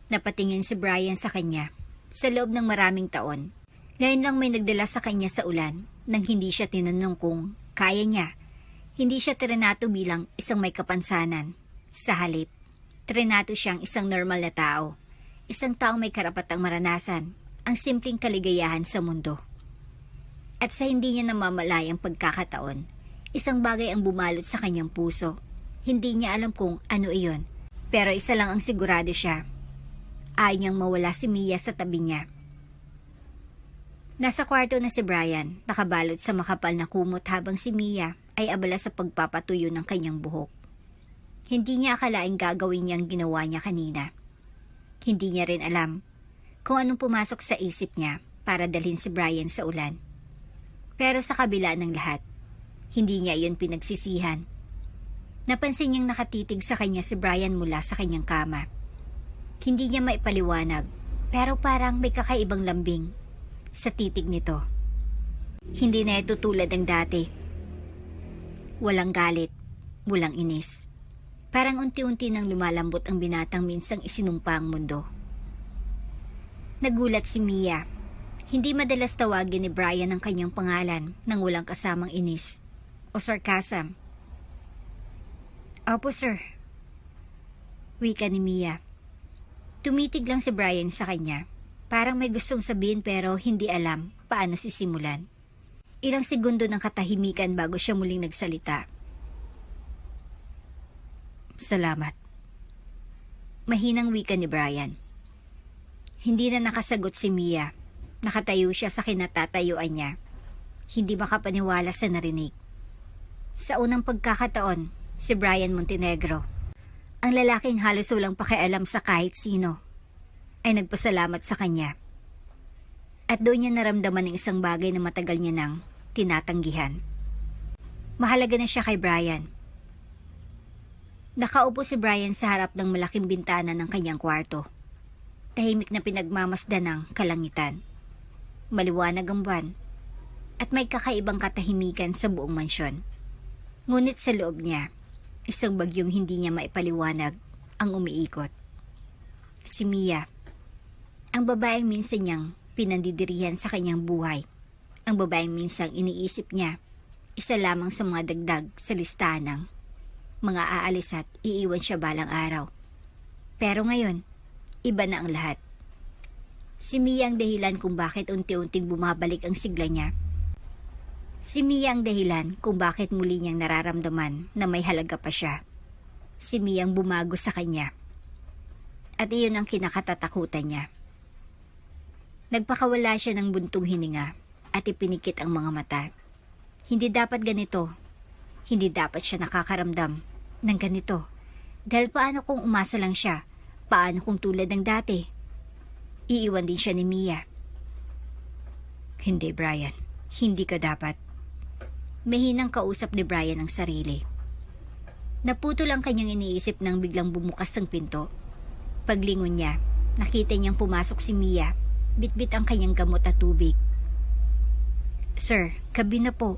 Napatingin si Brian sa kanya. Sa loob ng maraming taon, ngayon lang may nagdala sa kanya sa ulan nang hindi siya tinanong kung kaya niya. Hindi siya trinato bilang isang may kapansanan. Sa halip, trinato siyang isang normal na tao. Isang taong may karapatang maranasan ang simpleng kaligayahan sa mundo. At sa hindi niya namamalayang pagkakataon, isang bagay ang bumalot sa kanyang puso. Hindi niya alam kung ano iyon, pero isa lang ang sigurado siya. Ayaw niyang mawala si Mia sa tabi niya. Nasa kwarto na si Brian, nakabalot sa makapal na kumot habang si Mia ay abala sa pagpapatuyo ng kanyang buhok. Hindi niya akalaing gagawin niya ang ginawa niya kanina. Hindi niya rin alam kung anong pumasok sa isip niya para dalhin si Brian sa ulan. Pero sa kabila ng lahat, hindi niya iyon pinagsisihan. Napansin niyang nakatitig sa kanya si Brian mula sa kanyang kama. Hindi niya maipaliwanag, pero parang may kakaibang lambing sa titig nito. Hindi na ito tulad ng dati. Walang galit, walang inis. Parang unti-unti nang lumalambot ang binatang minsang isinumpa ang mundo. Nagulat si Mia. Hindi madalas tawagin ni Brian ang kanyang pangalan nang walang kasamang inis o sarcasm. Opo, sir. Wika ni Mia. Tumitig lang si Brian sa kanya. Parang may gustong sabihin pero hindi alam paano sisimulan. Ilang segundo ng katahimikan bago siya muling nagsalita. Salamat. Mahinang wika ni Brian. Hindi na nakasagot si Mia. Nakatayo siya sa kinatatayuan niya. Hindi makapaniwala sa narinig. Sa unang pagkakataon, si Brian Montenegro, ang lalaking halos walang pakialam sa kahit sino, ay nagpasalamat sa kanya. At doon niya naramdaman ng isang bagay na matagal niya nang tinatanggihan. Mahalaga na siya kay Brian. Nakaupo si Brian sa harap ng malaking bintana ng kanyang kwarto. Tahimik na pinagmamasdan ng kalangitan. Maliwanag ang buwan at may kakaibang katahimikan sa buong mansyon. Ngunit sa loob niya, isang bagyong hindi niya maipaliwanag ang umiikot. Si Mia, ang babaeng minsan niyang pinandidirihan sa kanyang buhay. Ang babaeng minsang iniisip niya, isa lamang sa mga dagdag sa listahan ng mga aalis at iiwan siya balang araw. Pero ngayon, iba na ang lahat. Si Mia ang dahilan kung bakit unti-unting bumabalik ang sigla niya. Si Mia ang dahilan kung bakit muli niyang nararamdaman na may halaga pa siya. Si Mia ang bumago sa kanya. At iyon ang kinakatatakutan niya. Nagpakawala siya ng buntong hininga at ipinikit ang mga mata. Hindi dapat ganito. Hindi dapat siya nakakaramdam ng ganito. Dahil paano kung umasa lang siya? Paano kung tulad ng dati? Iiwan din siya ni Mia. Hindi, Brian. Hindi ka dapat. Mahinang kausap ni Brian ang sarili. Naputol ang kanyang iniisip nang biglang bumukas ang pinto. Paglingon niya, nakita niyang pumasok si Mia. Bitbit ang kanyang gamot at tubig. Sir, gabi na po.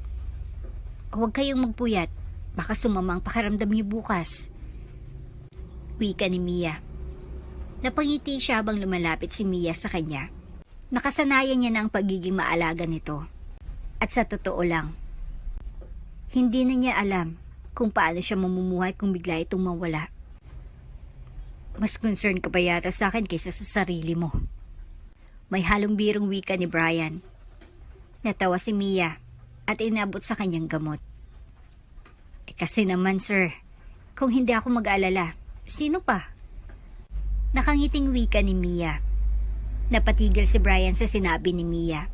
Huwag kayong magpuyat. Baka sumamang pakiramdam niyo bukas. Wika ni Mia. Napangiti siya habang lumalapit si Mia sa kanya. Nakasanayan niya na ang pagiging maalaga nito. At sa totoo lang, hindi na niya alam kung paano siya mamumuhay kung bigla itong mawala. Mas concerned ka pa yata sa akin kaysa sa sarili mo. May halong birong wika ni Brian. Natawa si Mia at inabot sa kanyang gamot. Kasi naman sir, kung hindi ako mag-aalala, sino pa? Nakangiting wika ni Mia. Napatigil si Brian sa sinabi ni Mia.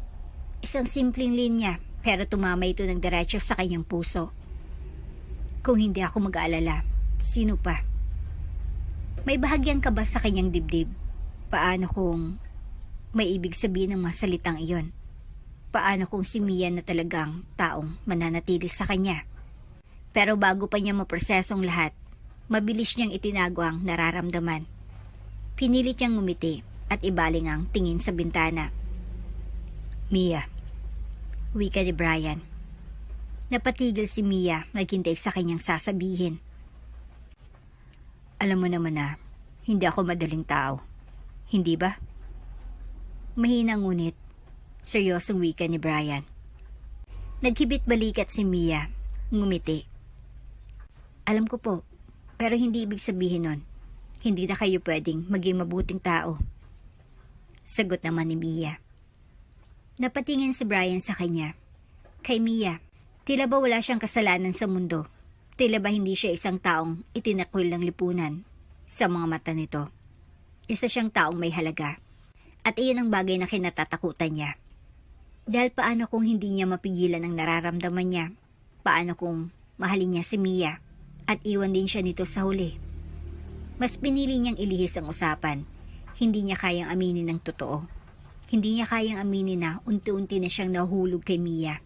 Isang simpleng linya pero tumama ito ng diretso sa kanyang puso. Kung hindi ako mag-aalala, sino pa? May bahagyang kaba sa kanyang dibdib. Paano kung may ibig sabihin ng mga salitang iyon? Paano kung si Mia na talagang taong mananatili sa kanya? Pero bago pa niya maprosesong lahat, mabilis niyang itinago ang nararamdaman. Pinilit niyang ngumiti at ibaling ang tingin sa bintana. Mia, wika ni Brian. Napatigil si Mia, naghintay sa kanyang sasabihin. Alam mo naman na, hindi ako madaling tao. Hindi ba? Mahina ngunit, seryosong wika ni Brian. Naghibit balikat si Mia, ngumiti. Alam ko po, pero hindi ibig sabihin nun, hindi na kayo pwedeng maging mabuting tao. Sagot naman ni Mia. Napatingin si Brian sa kanya. Kay Mia, tila ba wala siyang kasalanan sa mundo? Tila ba hindi siya isang taong itinakwil ng lipunan? Sa mga mata nito, isa siyang taong may halaga. At iyon ang bagay na kinatatakutan niya. Dahil paano kung hindi niya mapigilan ang nararamdaman niya? Paano kung mahalin niya si Mia at iwan din siya nito sa huli? Mas pinili niyang ilihis ang usapan. Hindi niya kayang aminin ng totoo. Hindi niya kayang aminin na unti-unti na siyang nahulog kay Mia.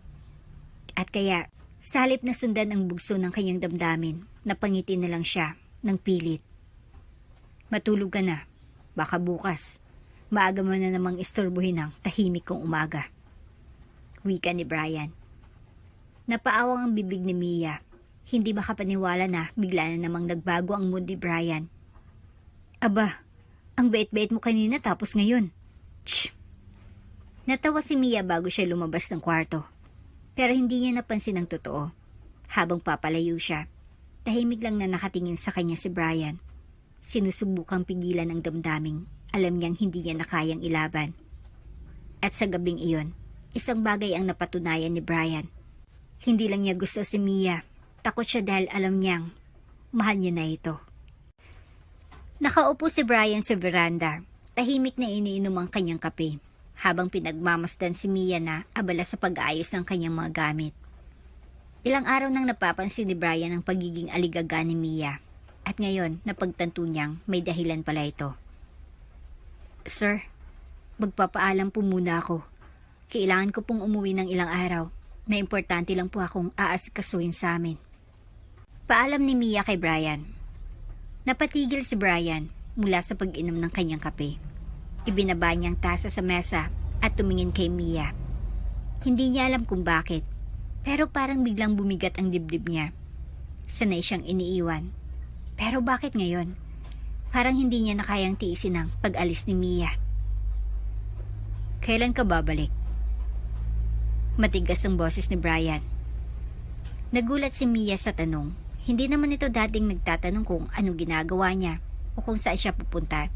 At kaya, sa halip na sundan ang bugso ng kanyang damdamin, napangiti na lang siya ng pilit. Matulog ka na. Baka bukas, maaga mo na namang istorbohin ang tahimik kong umaga. Wika ni Brian. Napaawang ang bibig ni Mia. Hindi makapaniwala na bigla na namang nagbago ang mood ni Brian. Aba, ang bait-bait mo kanina tapos ngayon. Shh! Natawa si Mia bago siya lumabas ng kwarto. Pero hindi niya napansin ang totoo. Habang papalayo siya, tahimik lang na nakatingin sa kanya si Brian. Sinusubukang pigilan ang damdaming alam niyang hindi niya na kayang ilaban. At sa gabing iyon, isang bagay ang napatunayan ni Brian. Hindi lang niya gusto si Mia. Takot siya dahil alam niyang mahal niya na ito. Nakaupo si Brian sa veranda. Tahimik na iniinom ang kanyang kape. Habang pinagmamasdan si Mia na abala sa pag-aayos ng kanyang mga gamit. Ilang araw nang napapansin ni Brian ang pagiging aligaga ni Mia. At ngayon, napagtanto niyang may dahilan pala ito. Sir, magpapaalam po muna ako. Kailangan ko pong umuwi ng ilang araw. May importante lang po akong aasikasuhin sa amin. Paalam ni Mia kay Brian. Napatigil si Brian mula sa pag-inom ng kanyang kape. Ibinaba niyang tasa sa mesa at tumingin kay Mia. Hindi niya alam kung bakit, pero parang biglang bumigat ang dibdib niya. Sanay siyang iniiwan. Pero bakit ngayon? Parang hindi niya na kayang tiisin ang pag-alis ni Mia. Kailan ka babalik? Matigas ang boses ni Brian. Nagulat si Mia sa tanong. Hindi naman ito dating nagtatanong kung anong ginagawa niya o kung saan siya pupunta.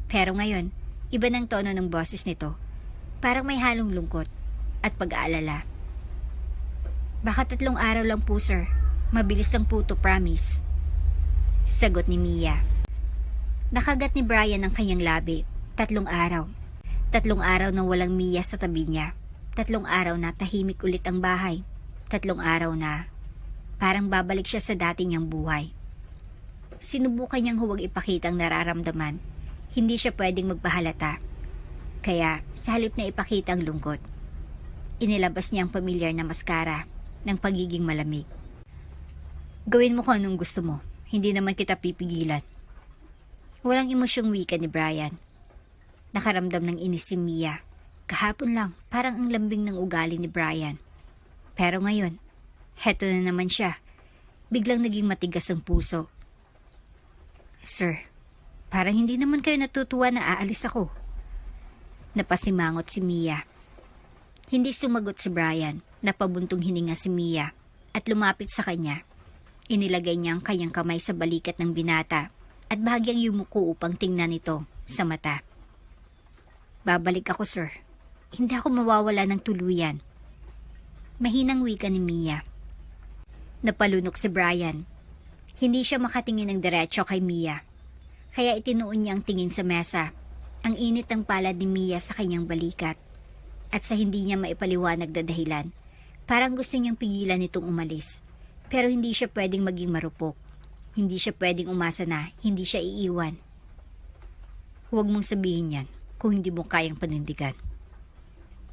Pero ngayon, Iba ng tono ng boses nito. Parang may halong lungkot at pag-aalala. Baka 3 araw lang po, sir. Mabilis lang po to, promise. Sagot ni Mia. Nakagat ni Brian ang kanyang labi. 3 araw. 3 araw na walang Mia sa tabi niya. 3 araw na tahimik ulit ang bahay. 3 araw na parang babalik siya sa dati niyang buhay. Sinubukan niyang huwag ipakita ang nararamdaman. Hindi siya pwedeng magpahalata. Kaya sa halip na ipakita ang lungkot, inilabas niya ang pamilyar na maskara ng pagiging malamig. Gawin mo kung anong gusto mo. Hindi naman kita pipigilan. Walang emosyong wika ni Brian. Nakaramdam ng inis si Mia. Kahapon lang, parang ang lambing ng ugali ni Brian. Pero ngayon, heto na naman siya. Biglang naging matigas ang puso. Sir, parang hindi naman kayo natutuwa na aalis ako. Napasimangot si Mia. Hindi sumagot si Brian. Napabuntong hininga si Mia at lumapit sa kanya. Inilagay niya ang kanyang kamay sa balikat ng binata at bahagyang yumuko upang tingnan ito sa mata. Babalik ako, sir. Hindi ako mawawala ng tuluyan. Mahinang wika ni Mia. Napalunok si Brian. Hindi siya makatingin ng diretso kay Mia. Kaya itinuon niya ang tingin sa mesa. Ang init ng palad ni Mia sa kanyang balikat. At sa hindi niya maipaliwanag na dahilan, parang gusto niyang pigilan itong umalis. Pero hindi siya pwedeng maging marupok. Hindi siya pwedeng umasa na hindi siya iiwan. Huwag mong sabihin yan kung hindi mo kayang panindigan.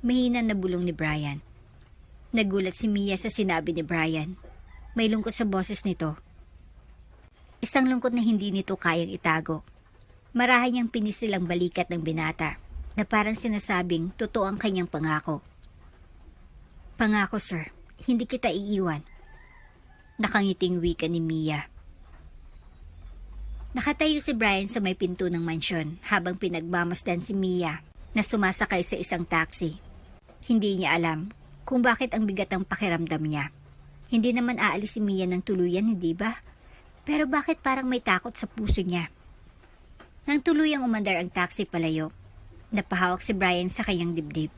Mahina na bulong ni Brian. Nagulat si Mia sa sinabi ni Brian. May lungkot sa boses nito. Isang lungkot na hindi nito kayang itago. Marahan niyang pinisil ang balikat ng binata na parang sinasabing totoo ang kanyang pangako. Pangako, sir, hindi kita iiwan. Nakangiting wika ni Mia. Nakatayo si Brian sa may pinto ng mansyon habang pinagmamasdan si Mia na sumasakay sa isang taxi. Hindi niya alam kung bakit ang bigat ng pakiramdam niya. Hindi naman aalis si Mia ng tuluyan, hindi ba? Pero bakit parang may takot sa puso niya? Nang tuluyang umandar ang taxi palayo, napahawak si Brian sa kanyang dibdib.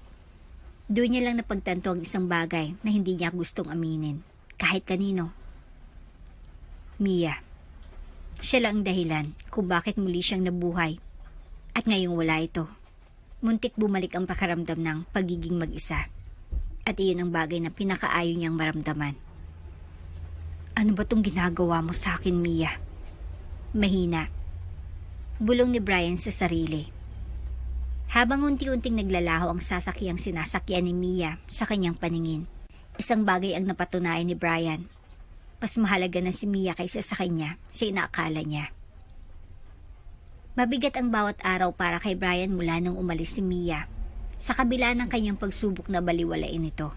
Doon niya lang napagtanto ang isang bagay na hindi niya gustong aminin, kahit kanino. Mia. Siya lang ang dahilan kung bakit muli siyang nabuhay. At ngayong wala ito. Muntik bumalik ang pakiramdam ng pagiging mag-isa. At iyon ang bagay na pinakaayon niyang maramdaman. Ano ba tong ginagawa mo sa akin, Mia? Mahina. Bulong ni Brian sa sarili. Habang unti-unting naglalaho ang sasakyang sinasakyan ni Mia sa kanyang paningin, isang bagay ang napatunayan ni Brian. Mas mahalaga na si Mia kaysa sa kanya sa inaakala niya. Mabigat ang bawat araw para kay Brian mula nung umalis si Mia. Sa kabila ng kanyang pagsubok na baliwalain ito,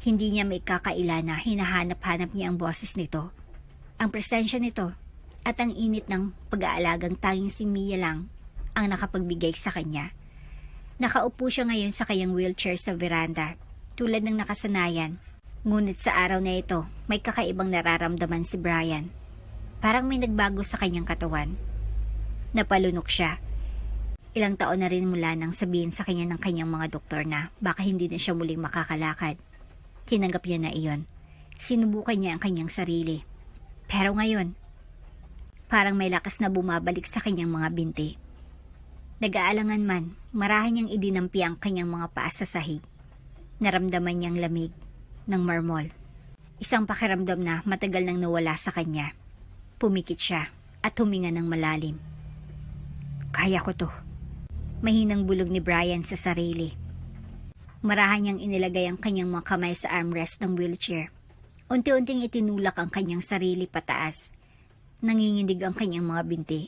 hindi niya may kakaila na hinahanap-hanap niya ang boses nito, ang presensya nito, at ang init ng pag-aalagang tanging si Mia lang ang nakapagbigay sa kanya. Nakaupo siya ngayon sa kanyang wheelchair sa veranda, tulad ng nakasanayan. Ngunit sa araw na ito, may kakaibang nararamdaman si Brian. Parang may nagbago sa kanyang katawan. Napalunok siya. Ilang taon na rin mula nang sabihin sa kanya ng kanyang mga doktor na baka hindi na siya muling makakalakad. Tinanggap niya na iyon. Sinubukan niya ang kanyang sarili. Pero ngayon, parang may lakas na bumabalik sa kanyang mga binti. Nag-aalangan man, marahan niyang idinampi ang kanyang mga paa sa sahig. Naramdaman niyang lamig ng marmol. Isang pakiramdam na matagal nang nawala sa kanya. Pumikit siya at huminga ng malalim. Kaya ko to. Mahinang bulog ni Brian sa sarili. Marahan niyang inilagay ang kanyang mga kamay sa armrest ng wheelchair. Unti-unting itinulak ang kanyang sarili pataas. Nanginginig ang kanyang mga binti.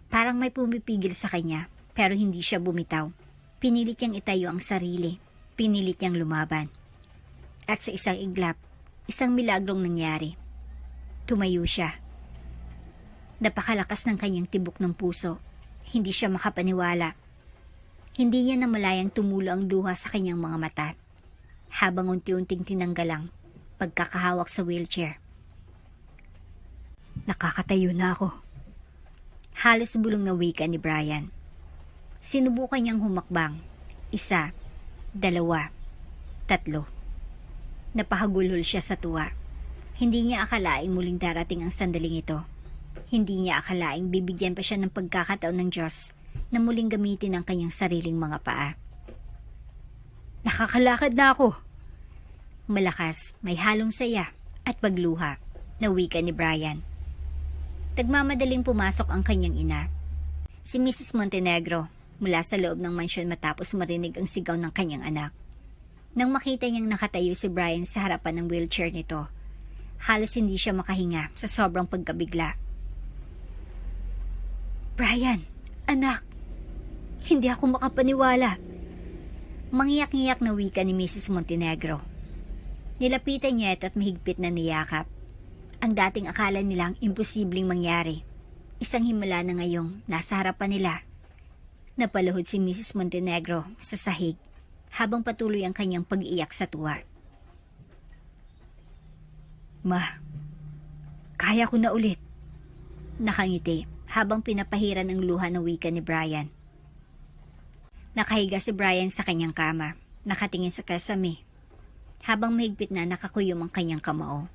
Parang may pumipigil sa kanya, pero hindi siya bumitaw. Pinilit niyang itayo ang sarili. Pinilit niyang lumaban. At sa isang iglap, isang milagrong nangyari. Tumayo siya. Napakalakas ng kanyang tibok ng puso. Hindi siya makapaniwala. Hindi niya namalayang tumulo ang luha sa kanyang mga mata, habang unti-unting tinanggal ang pagkakahawak sa wheelchair. Nakakatayo na ako. Halos bulong na wika ni Brian. Sinubukan niyang humakbang. 1, 2, 3. Napahagulhol siya sa tuwa. Hindi niya akalaing muling darating ang sandaling ito. Hindi niya akalaing bibigyan pa siya ng pagkakataon ng Diyos na muling gamitin ang kanyang sariling mga paa. Nakakalakad na ako! Malakas, may halong saya at pagluha na wika ni Brian. Nagmamadaling pumasok ang kanyang ina. Si Mrs. Montenegro mula sa loob ng mansyon matapos marinig ang sigaw ng kanyang anak. Nang makita niyang nakatayo si Brian sa harapan ng wheelchair nito, halos hindi siya makahinga sa sobrang pagkabigla. Brian, anak, hindi ako makapaniwala. Mangiyak-ngiyak na wika ni Mrs. Montenegro. Nilapitan niya ito at mahigpit na niyakap. Ang dating akala nilang imposibleng mangyari, isang himala na ngayong nasa harapan nila. Napaluhod si Mrs. Montenegro sa sahig habang patuloy ang kanyang pag-iyak sa tuwa. Ma, kaya ko na ulit. Nakangiti habang pinapahiran ang luha ng wika ni Brian. Nakahiga si Brian sa kanyang kama, nakatingin sa kasami, habang mahigpit na nakakuyom ang kanyang kamao.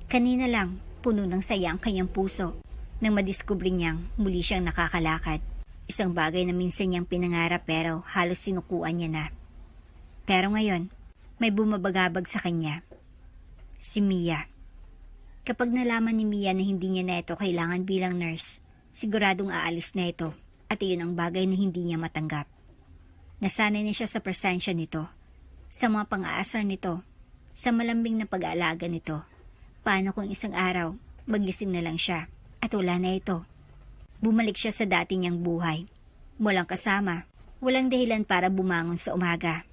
Kanina lang, puno ng saya ang kanyang puso nang madiskubre niyang muli siyang nakakalakad. Isang bagay na minsan niyang pinangarap pero halos sinukuan niya na. Pero ngayon, may bumabagabag sa kanya. Si Mia. Kapag nalaman ni Mia na hindi niya na ito kailangan bilang nurse, siguradong aalis na ito at iyon ang bagay na hindi niya matanggap. Nasanay na siya sa presensya nito, sa mga pang-aasar nito, sa malambing na pag-aalaga nito. Paano kung isang araw, magising na lang siya at wala na ito? Bumalik siya sa dati niyang buhay. Walang kasama, walang dahilan para bumangon sa umaga.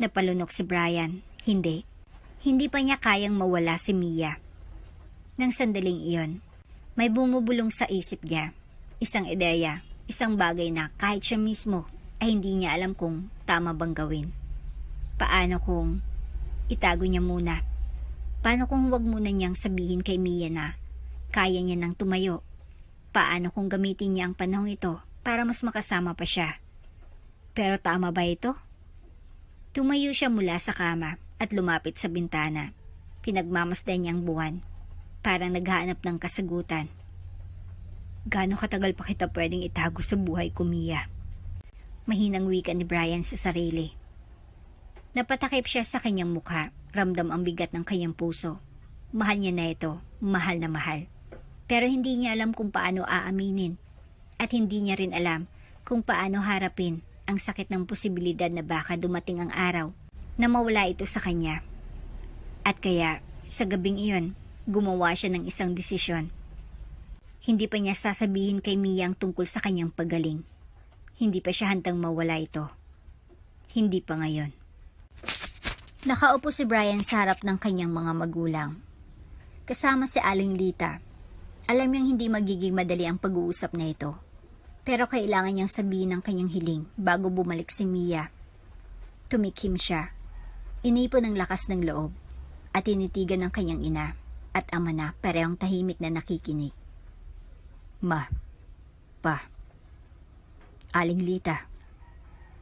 Napalunok si Brian. Hindi. Hindi pa niya kayang mawala si Mia. Nang sandaling iyon, may bumubulong sa isip niya. Isang ideya, isang bagay na kahit siya mismo ay hindi niya alam kung tama bang gawin. Paano kung itago niya muna? Paano kung huwag muna niyang sabihin kay Mia na kaya niya nang tumayo? Paano kung gamitin niya ang panahong ito para mas makasama pa siya? Pero tama ba ito? Tumayo siya mula sa kama at lumapit sa bintana. Pinagmamasdan niya ang buwan. Parang naghahanap ng kasagutan. Gaano katagal pa kita pwedeng itago sa buhay ko, Mia? Mahinang wika ni Brian sa sarili. Napatakip siya sa kanyang mukha, ramdam ang bigat ng kanyang puso. Mahal niya na ito, mahal na mahal. Pero hindi niya alam kung paano aaminin. At hindi niya rin alam kung paano harapin ang sakit ng posibilidad na baka dumating ang araw na mawala ito sa kanya. At kaya, sa gabing iyon, gumawa siya ng isang desisyon. Hindi pa niya sasabihin kay Mia ang tungkol sa kanyang paggaling. Hindi pa siya handang mawala ito. Hindi pa ngayon. Nakaupo si Brian sa harap ng kanyang mga magulang. Kasama si Aling Lita. Alam niyang hindi magiging madali ang pag-uusap na ito. Pero kailangan niyang sabihin ang kanyang hiling bago bumalik si Mia. Tumikim siya. Inipon ang lakas ng loob at tinitigan ng kanyang ina at ama na parehong tahimik na nakikinig. Ma, Pa, Aling Lita,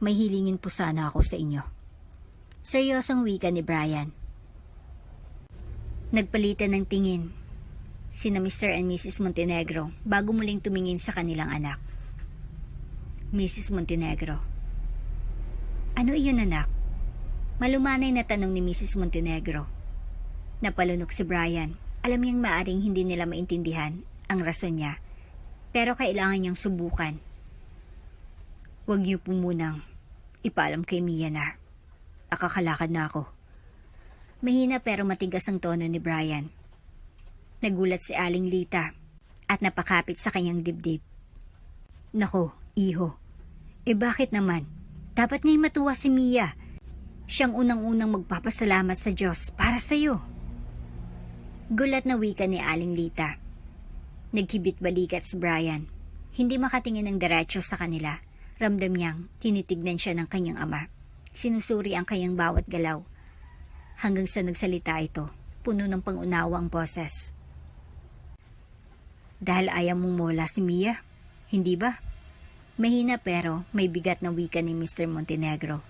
may hilingin po sana ako sa inyo. Seryosong wika ni Brian. Nagpalitan ng tingin sina Mr. and Mrs. Montenegro bago muling tumingin sa kanilang anak. Mrs. Montenegro. Ano iyon, anak? Malumanay na tanong ni Mrs. Montenegro. Napalunok si Brian. Alam niyang maaring hindi nila maintindihan ang rason niya, pero kailangan niyang subukan. Huwag niyo po munang ipaalam kay Mia na nakakalakad na ako. Mahina pero matigas ang tono ni Brian. Nagulat si Aling Lita at napakapit sa kanyang dibdib. Nako, iho. Bakit naman? Dapat nga'y matuwa si Mia. Siyang unang-unang magpapasalamat sa Diyos para sa iyo. Gulat na wika ni Aling Lita. Nagkibit balikat si Brian. Hindi makatingin ng diretso sa kanila. Ramdam niyang tinitignan siya ng kanyang ama. Sinusuri ang kanyang bawat galaw. Hanggang sa nagsalita ito, puno ng pangunawa ang boses. Dahil ayaw mong mola si Mia, hindi ba? Mahina pero may bigat na wika ni Mr. Montenegro.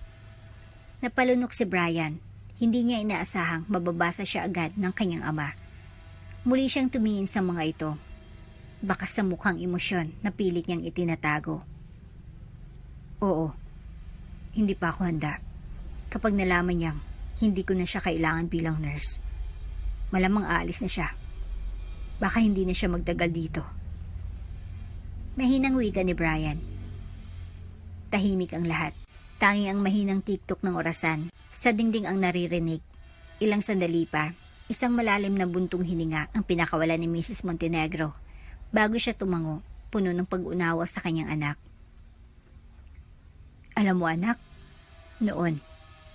Napalunok si Brian. Hindi niya inaasahang mababasa siya agad ng kanyang ama. Muli siyang tumingin sa mga ito. Baka sa mukhang emosyon na pilit niyang itinatago. Oo, hindi pa ako handa. Kapag nalaman niyang hindi ko na siya kailangan bilang nurse, malamang aalis na siya. Baka hindi na siya magtagal dito. Mahinang wika ni Brian. Tahimik ang lahat. Tanging ang mahinang tiktok ng orasan sa dingding ang naririnig. Ilang sandali pa, isang malalim na buntong hininga ang pinakawala ni Mrs. Montenegro bago siya tumango, puno ng pag-unawa sa kanyang anak. Alam mo anak, noon,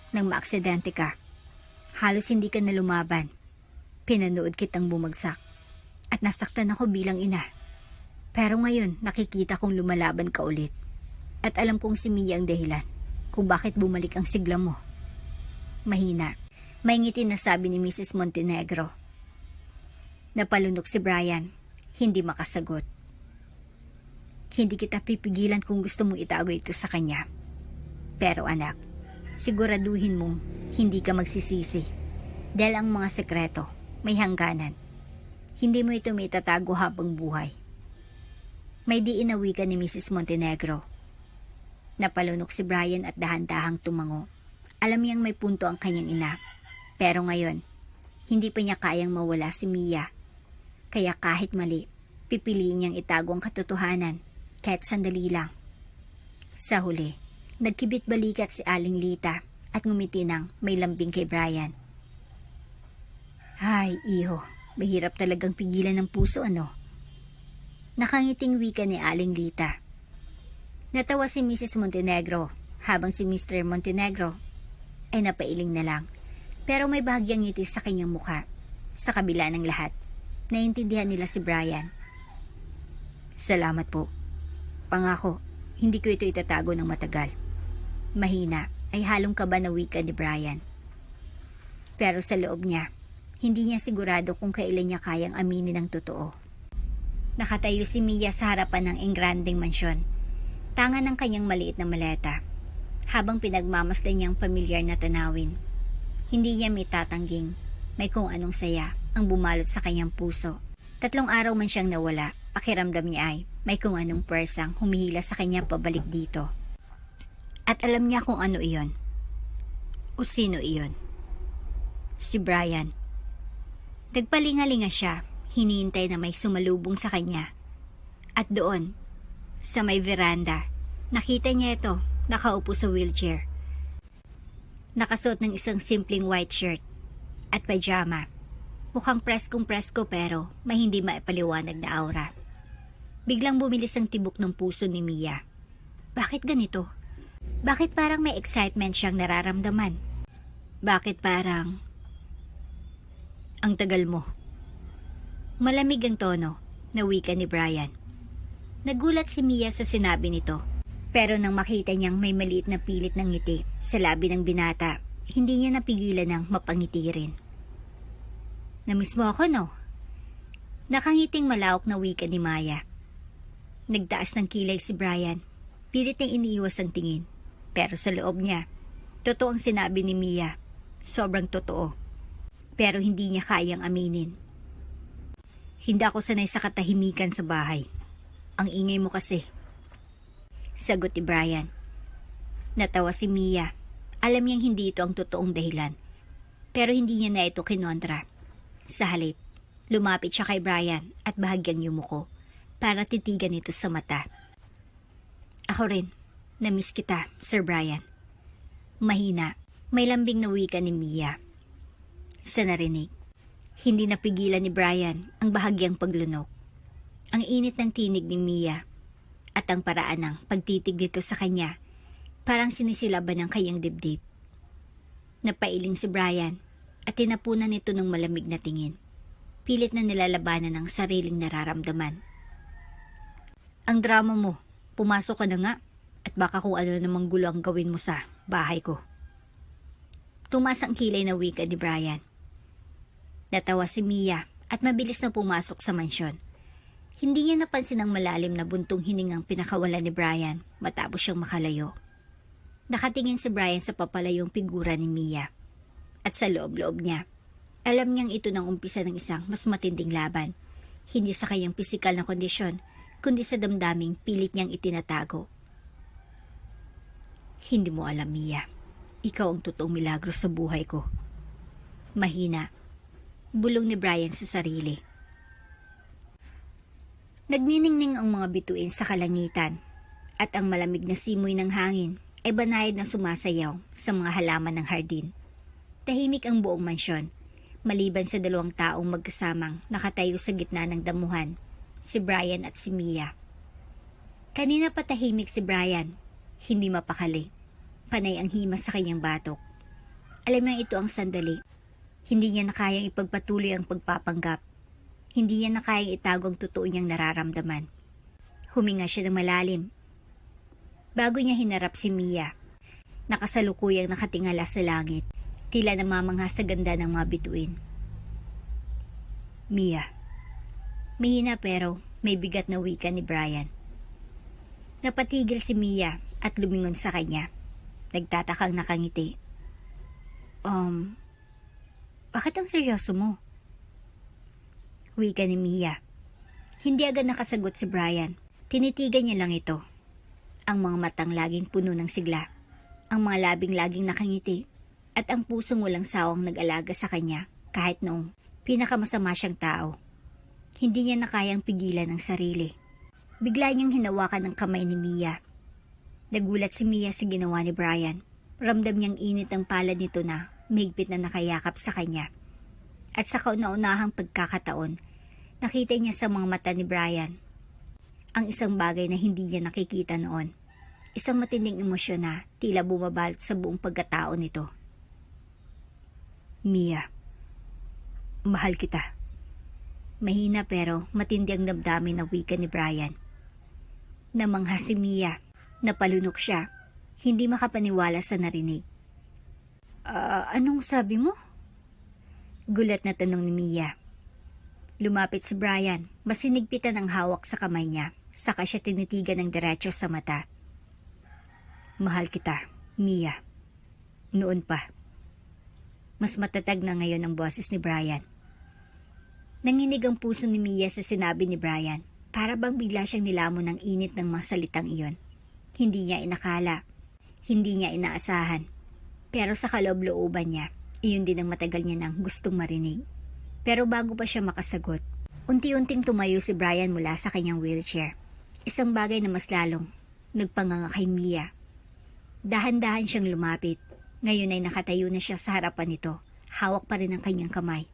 nang maaksidente ka, halos hindi ka na lumaban. Pinanood kitang bumagsak at nasaktan ako bilang ina. Pero ngayon nakikita kong lumalaban ka ulit at alam kong si Mia ang dahilan kung bakit bumalik ang sigla mo. Mahina, may ngiti na sabi ni Mrs. Montenegro. Napalunok si Brian, hindi makasagot. Hindi kita pipigilan kung gusto mong itago ito sa kanya. Pero anak, siguraduhin mong hindi ka magsisisi. Dahil ang mga sekreto may hangganan. Hindi mo ito may tatago habang buhay. May diinawi ka ni Mrs. Montenegro. Napalunok si Brian at dahan-dahang tumango. Alam niyang may punto ang kanyang ina. Pero ngayon, hindi pa niya kayang mawala si Mia. Kaya kahit mali, pipiliin niyang itago ang katotohanan kahit sandali lang. Sa huli, nagkibit balikat si Aling Lita at ngumiti ng may lambing kay Brian. Hay, iho, mahirap talagang pigilan ng puso ano? Nakangiting wika ni Aling Lita. Natawa si Mrs. Montenegro habang si Mr. Montenegro ay napailing na lang. Pero may bahagyang ngiti sa kanyang mukha. Sa kabila ng lahat, naiintindihan nila si Brian. Salamat po. Pangako, hindi ko ito itatago ng matagal. Mahina ay halong kaba na wika ni Brian. Pero sa loob niya, hindi niya sigurado kung kailan niya kayang aminin ang totoo. Nakatayo si Mia sa harapan ng engrandeng mansyon. Tangan ng kanyang maliit na maleta. Habang pinagmamasdan niyang pamilyar na tanawin, hindi niya may tatangging may kung anong saya ang bumalot sa kanyang puso. 3 araw man siyang nawala, pakiramdam niya ay may kung anong puwersang humihila sa kanya pabalik dito. At alam niya kung ano iyon. O sino iyon? Si Brian. Nagpalingalinga siya, hinihintay na may sumalubong sa kanya. At doon, sa may veranda, nakita niya ito, nakaupo sa wheelchair. Nakasuot ng isang simpleng white shirt at pajama. Mukhang preskong-presko pero may hindi maipaliwanag na aura. Biglang bumilis ang tibok ng puso ni Mia. Bakit ganito? Bakit parang may excitement siyang nararamdaman? Bakit parang... Ang tagal mo. Malamig ang tono na wika ni Brian. Nagulat si Mia sa sinabi nito. Pero nang makita niyang may maliit na pilit ng ngiti sa labi ng binata, hindi niya napigilan ng mapangiti rin. Namiss mo ako, no? Nakangiting malawak na wika ni Maya. Nagtaas ng kilay si Brian. Pilit niyang iniiwas ang tingin. Pero sa loob niya, totoo ang sinabi ni Mia. Sobrang totoo. Pero hindi niya kayang aminin. Hindi ako sanay sa katahimikan sa bahay. Ang ingay mo kasi. Sagot ni Brian. Natawa si Mia. Alam niyang hindi ito ang totoong dahilan. Pero hindi niya na ito kinontra. Sa halip, lumapit siya kay Brian at bahagyang yumuko para titigan ito sa mata. Ako rin, namiss kita, Sir Brian. Mahina, may lambing na wika ni Mia. Sa narinig, hindi napigilan ni Brian ang bahagyang paglunok. Ang init ng tinig ni Mia at ang paraan ng pagtitig nito sa kanya parang sinisilaban ng kanyang dibdib. Napailing si Brian at tinapunan nito ng malamig na tingin. Pilit na nilalabanan ng sariling nararamdaman. Ang drama mo, pumasok ka na nga at baka kung ano namang gulo ang gawin mo sa bahay ko. Tumas ang kilay na wika ni Brian. Natawa si Mia at mabilis na pumasok sa mansyon. Hindi niya napansin ang malalim na buntong hiningang pinakawalan ni Brian matapos siyang makalayo. Nakatingin si Brian sa papalayong figura ni Mia. At sa loob-loob niya, alam niyang ito ng umpisa ng isang mas matinding laban. Hindi sa kanyang pisikal na kondisyon, kundi sa damdaming pilit niyang itinatago. Hindi mo alam, Mia. Ikaw ang totoong milagro sa buhay ko. Mahina. Bulong ni Brian sa sarili. Nagniningning ang mga bituin sa kalangitan at ang malamig na simoy ng hangin ay banayad na sumasayaw sa mga halaman ng hardin. Tahimik ang buong mansyon, maliban sa 2 taong magkasamang nakatayo sa gitna ng damuhan, si Brian at si Mia. Kanina pa tahimik si Brian, hindi mapakali. Panay ang himas sa kanyang batok. Alam niyang ito ang sandali. Hindi niya na kayang ipagpatuloy ang pagpapanggap. Hindi niya na kayang itago ang totoo niyang nararamdaman. Huminga siya ng malalim. Bago niya hinarap si Mia, nakasalukuyang nakatingala sa langit, tila namamangha sa ganda ng mga bituin. Mia. Mahina pero may bigat na wika ni Brian. Napatigil si Mia at lumingon sa kanya. Nagtatakang nakangiti. Bakit ang seryoso mo? Wika ni Mia. Hindi agad nakasagot si Brian. Tinitigan niya lang ito. Ang mga matang laging puno ng sigla. Ang mga labing laging nakangiti. At ang pusong walang sawang nag-alaga sa kanya kahit noong pinakamasama siyang tao. Hindi niya na kayang pigilan ang sarili. Bigla niyang hinawakan ang kamay ni Mia. Nagulat si Mia sa ginawa ni Brian. Ramdam niyang init ang palad nito na mahigpit na nakayakap sa kanya. At sa kauna-unahang pagkakataon, nakita niya sa mga mata ni Brian ang isang bagay na hindi niya nakikita noon. Isang matinding emosyon na tila bumabalot sa buong pagkatao nito. Mia, mahal kita. Mahina pero matindi ang damdamin na wika ni Brian. Namangha si Mia, napalunok siya, hindi makapaniwala sa narinig. Anong sabi mo? Gulat na tanong ni Mia. Lumapit si Brian, mas hinigpitan ang hawak sa kamay niya, saka siya tinitigan ng diretso sa mata. Mahal kita, Mia. Noon pa. Mas matatag na ngayon ang boses ni Brian. Nanginig ang puso ni Mia sa sinabi ni Brian, para bang bigla siyang nilamon ng init ng mga salitang iyon. Hindi niya inakala, hindi niya inaasahan. Pero sa kaloob-looban niya, iyon din ang matagal niya nang gustong marinig. Pero bago pa siya makasagot, unti-unting tumayo si Brian mula sa kanyang wheelchair. Isang bagay na mas lalong nagpanganga kay Mia. Dahan-dahan siyang lumapit. Ngayon ay nakatayo na siya sa harapan nito. Hawak pa rin ang kanyang kamay.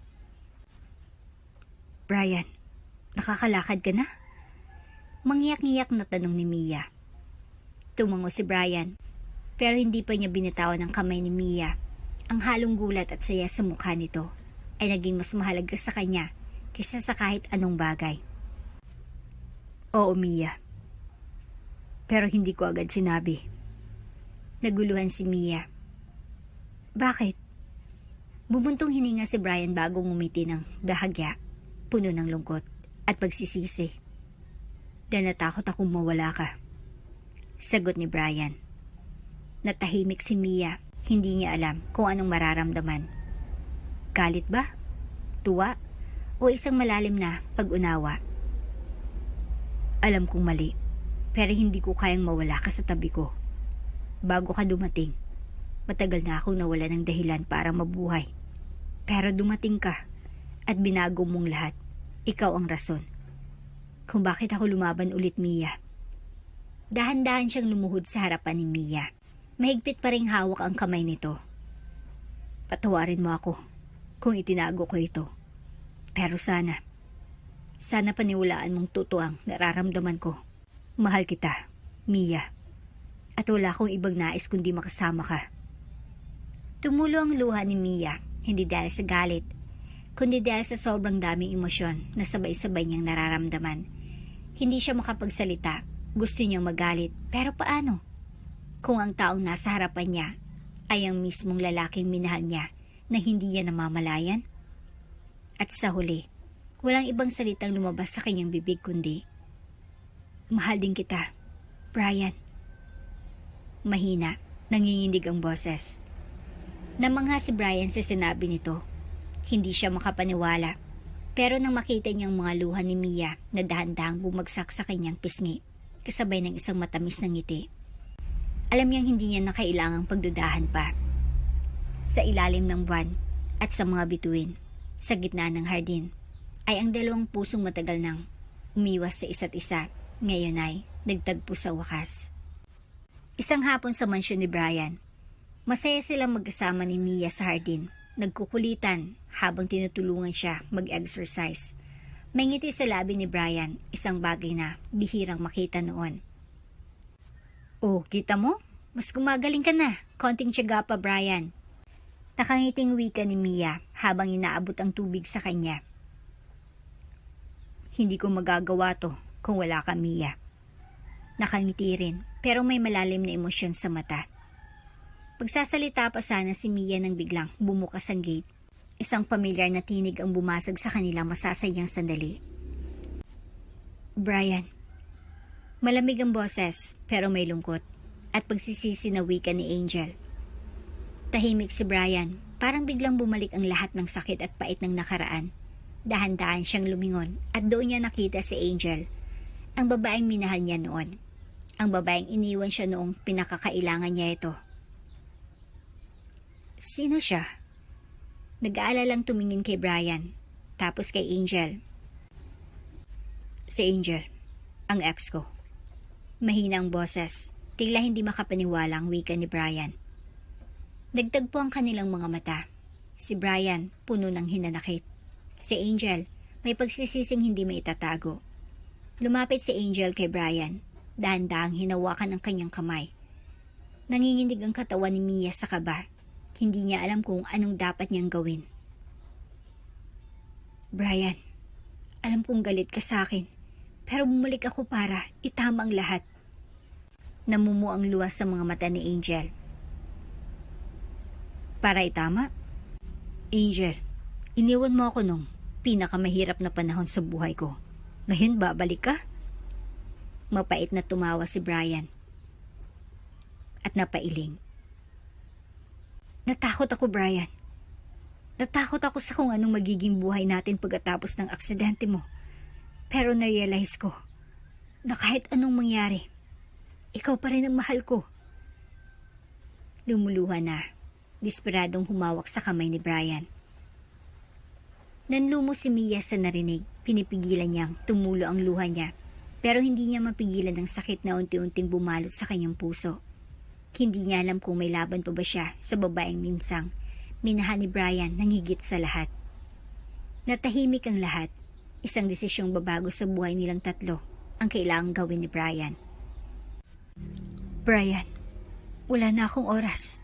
Brian, nakakalakad ka na? Mangyak-ngiyak na tanong ni Mia. Tumango si Brian, pero hindi pa niya binitawan ang kamay ni Mia. Ang halong gulat at saya sa mukha nito ay naging mas mahalaga sa kanya kaysa sa kahit anong bagay. Oo, Mia. Pero hindi ko agad sinabi. Naguluhan si Mia. Bakit? Bumuntong hininga si Brian bago ngumiti ng dahagya, puno ng lungkot at pagsisisi. Dahil natakot akong mawala ka. Sagot ni Brian. Natahimik si Mia. Hindi niya alam kung anong mararamdaman. Galit ba? Tuwa? O isang malalim na pag-unawa? Alam kong mali, pero hindi ko kayang mawala ka sa tabi ko. Bago ka dumating, matagal na akong nawala ng dahilan para mabuhay. Pero dumating ka at binago mong lahat. Ikaw ang rason kung bakit ako lumaban ulit, Mia. Dahan-dahan siyang lumuhod sa harapan ni Mia. Mahigpit pa ring hawak ang kamay nito. Patawarin mo ako kung itinago ko ito. Pero sana paniwalaan mong totoo ang nararamdaman ko. Mahal kita, Mia. At wala akong ibang nais kundi makasama ka. Tumulo ang luha ni Mia, hindi dahil sa galit, kundi dahil sa sobrang daming emosyon na sabay-sabay niyang nararamdaman. Hindi siya makapagsalita, gusto niyang magalit, pero paano? Kung ang taong nasa harapan niya ay ang mismong lalaking minahal niya na hindi niya namamalayan? At sa huli, Walang ibang salitang lumabas sa kanyang bibig kundi, "Mahal din kita, Brian." Mahina, nanginginig ang boses. Namangha si Brian sa sinabi nito. Hindi siya makapaniwala. Pero nang makita niyang mga luha ni Mia na dahan-dahang bumagsak sa kanyang pisngi, kasabay ng isang matamis na ngiti, alam niyang hindi niya na kailangang pagdudahan pa. Sa ilalim ng buwan at sa mga bituin, sa gitna ng hardin, ay ang dalawang pusong matagal nang umiwas sa isa't isa, ngayon ay nagtagpo sa wakas. Isang hapon sa mansyon ni Brian, masaya silang magkasama ni Mia sa hardin, nagkukulitan habang tinutulungan siya mag-exercise. May ngiti sa labi ni Brian, isang bagay na bihirang makita noon. "Oh, kita mo? Mas gumagaling ka na. Konting tiyaga pa, Brian." Nakangiting wika ni Mia habang inaabot ang tubig sa kanya. "Hindi ko magagawa to kung wala ka, Mia." Nakangiti rin, pero may malalim na emosyon sa mata. Pagsasalita pa sana si Mia nang biglang bumukas ang gate. Isang pamilyar na tinig ang bumasag sa kanilang masasayang sandali. "Brian." Malamig ang boses, pero may lungkot at pagsisisi na wika ni Angel. Tahimik si Brian, parang biglang bumalik ang lahat ng sakit at pait ng nakaraan. Dahan-dahan siyang lumingon at doon niya nakita si Angel, ang babaeng minahal niya noon. Ang babaeng iniwan siya noong pinakakailangan niya ito. Sino siya? Nag-aalalang tumingin kay Brian, tapos kay Angel. Si Angel, ang ex ko. Mahina ang boses, tila hindi makapaniwala ang wika ni Brian. Nagtagpo ang kanilang mga mata. Si Brian, puno ng hinanakit. Si Angel, may pagsisising hindi maitatago. Lumapit si Angel kay Brian, dahan-dahang hinawakan ang kanyang kamay. Nanginginig ang katawan ni Mia sa kaba. Hindi niya alam kung anong dapat niyang gawin. "Brian, alam kong galit ka sa akin, pero bumalik ako para itama ang lahat." Namumuo ang luwas sa mga mata ni Angel. "Para itama?" "Angel, iniwan mo ako nung pinakamahirap na panahon sa buhay ko. Ngayon babalik ka?" Mapait na tumawa si Brian. At napailing. "Natakot ako, Brian. Natakot ako sa kung anong magiging buhay natin pagkatapos ng aksidente mo. Pero na-realize ko na kahit anong mangyari, ikaw pa rin ang mahal ko." Lumuluha na, desperadong humawak sa kamay ni Brian. Nanlumo si Mia sa narinig, pinipigilan niyang tumulo ang luha niya, pero hindi niya mapigilan ang sakit na unti-unting bumalot sa kanyang puso. Hindi niya alam kung may laban pa ba siya sa babaeng minsang minahal ni Brian nang higit sa lahat. Natahimik ang lahat. Isang desisyong babago sa buhay nilang tatlo ang kailangang gawin ni Brian. "Brian, wala na akong oras.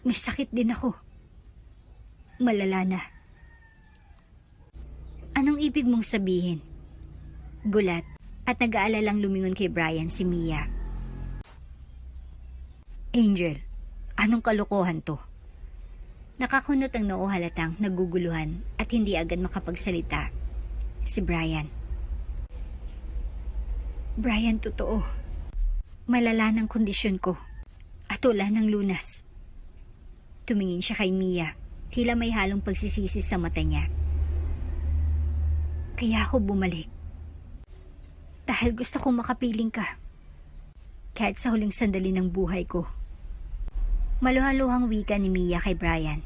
May sakit din ako. Malala na." "Anong ibig mong sabihin?" Gulat at nag-aalalang lumingon kay Brian si Mia. "Angel, anong kalokohan to?" Nakakunot ang noo halatang naguguluhan at hindi agad makapagsalita si Brian. "Brian, totoo. Malala ng kondisyon ko at wala ng lunas." Tumingin siya kay Mia, tila may halong pagsisisi sa mata niya. "Kaya ako bumalik. Dahil gusto kong makapiling ka. Kahit sa huling sandali ng buhay ko." Maluhaluhang wika ni Mia kay Brian.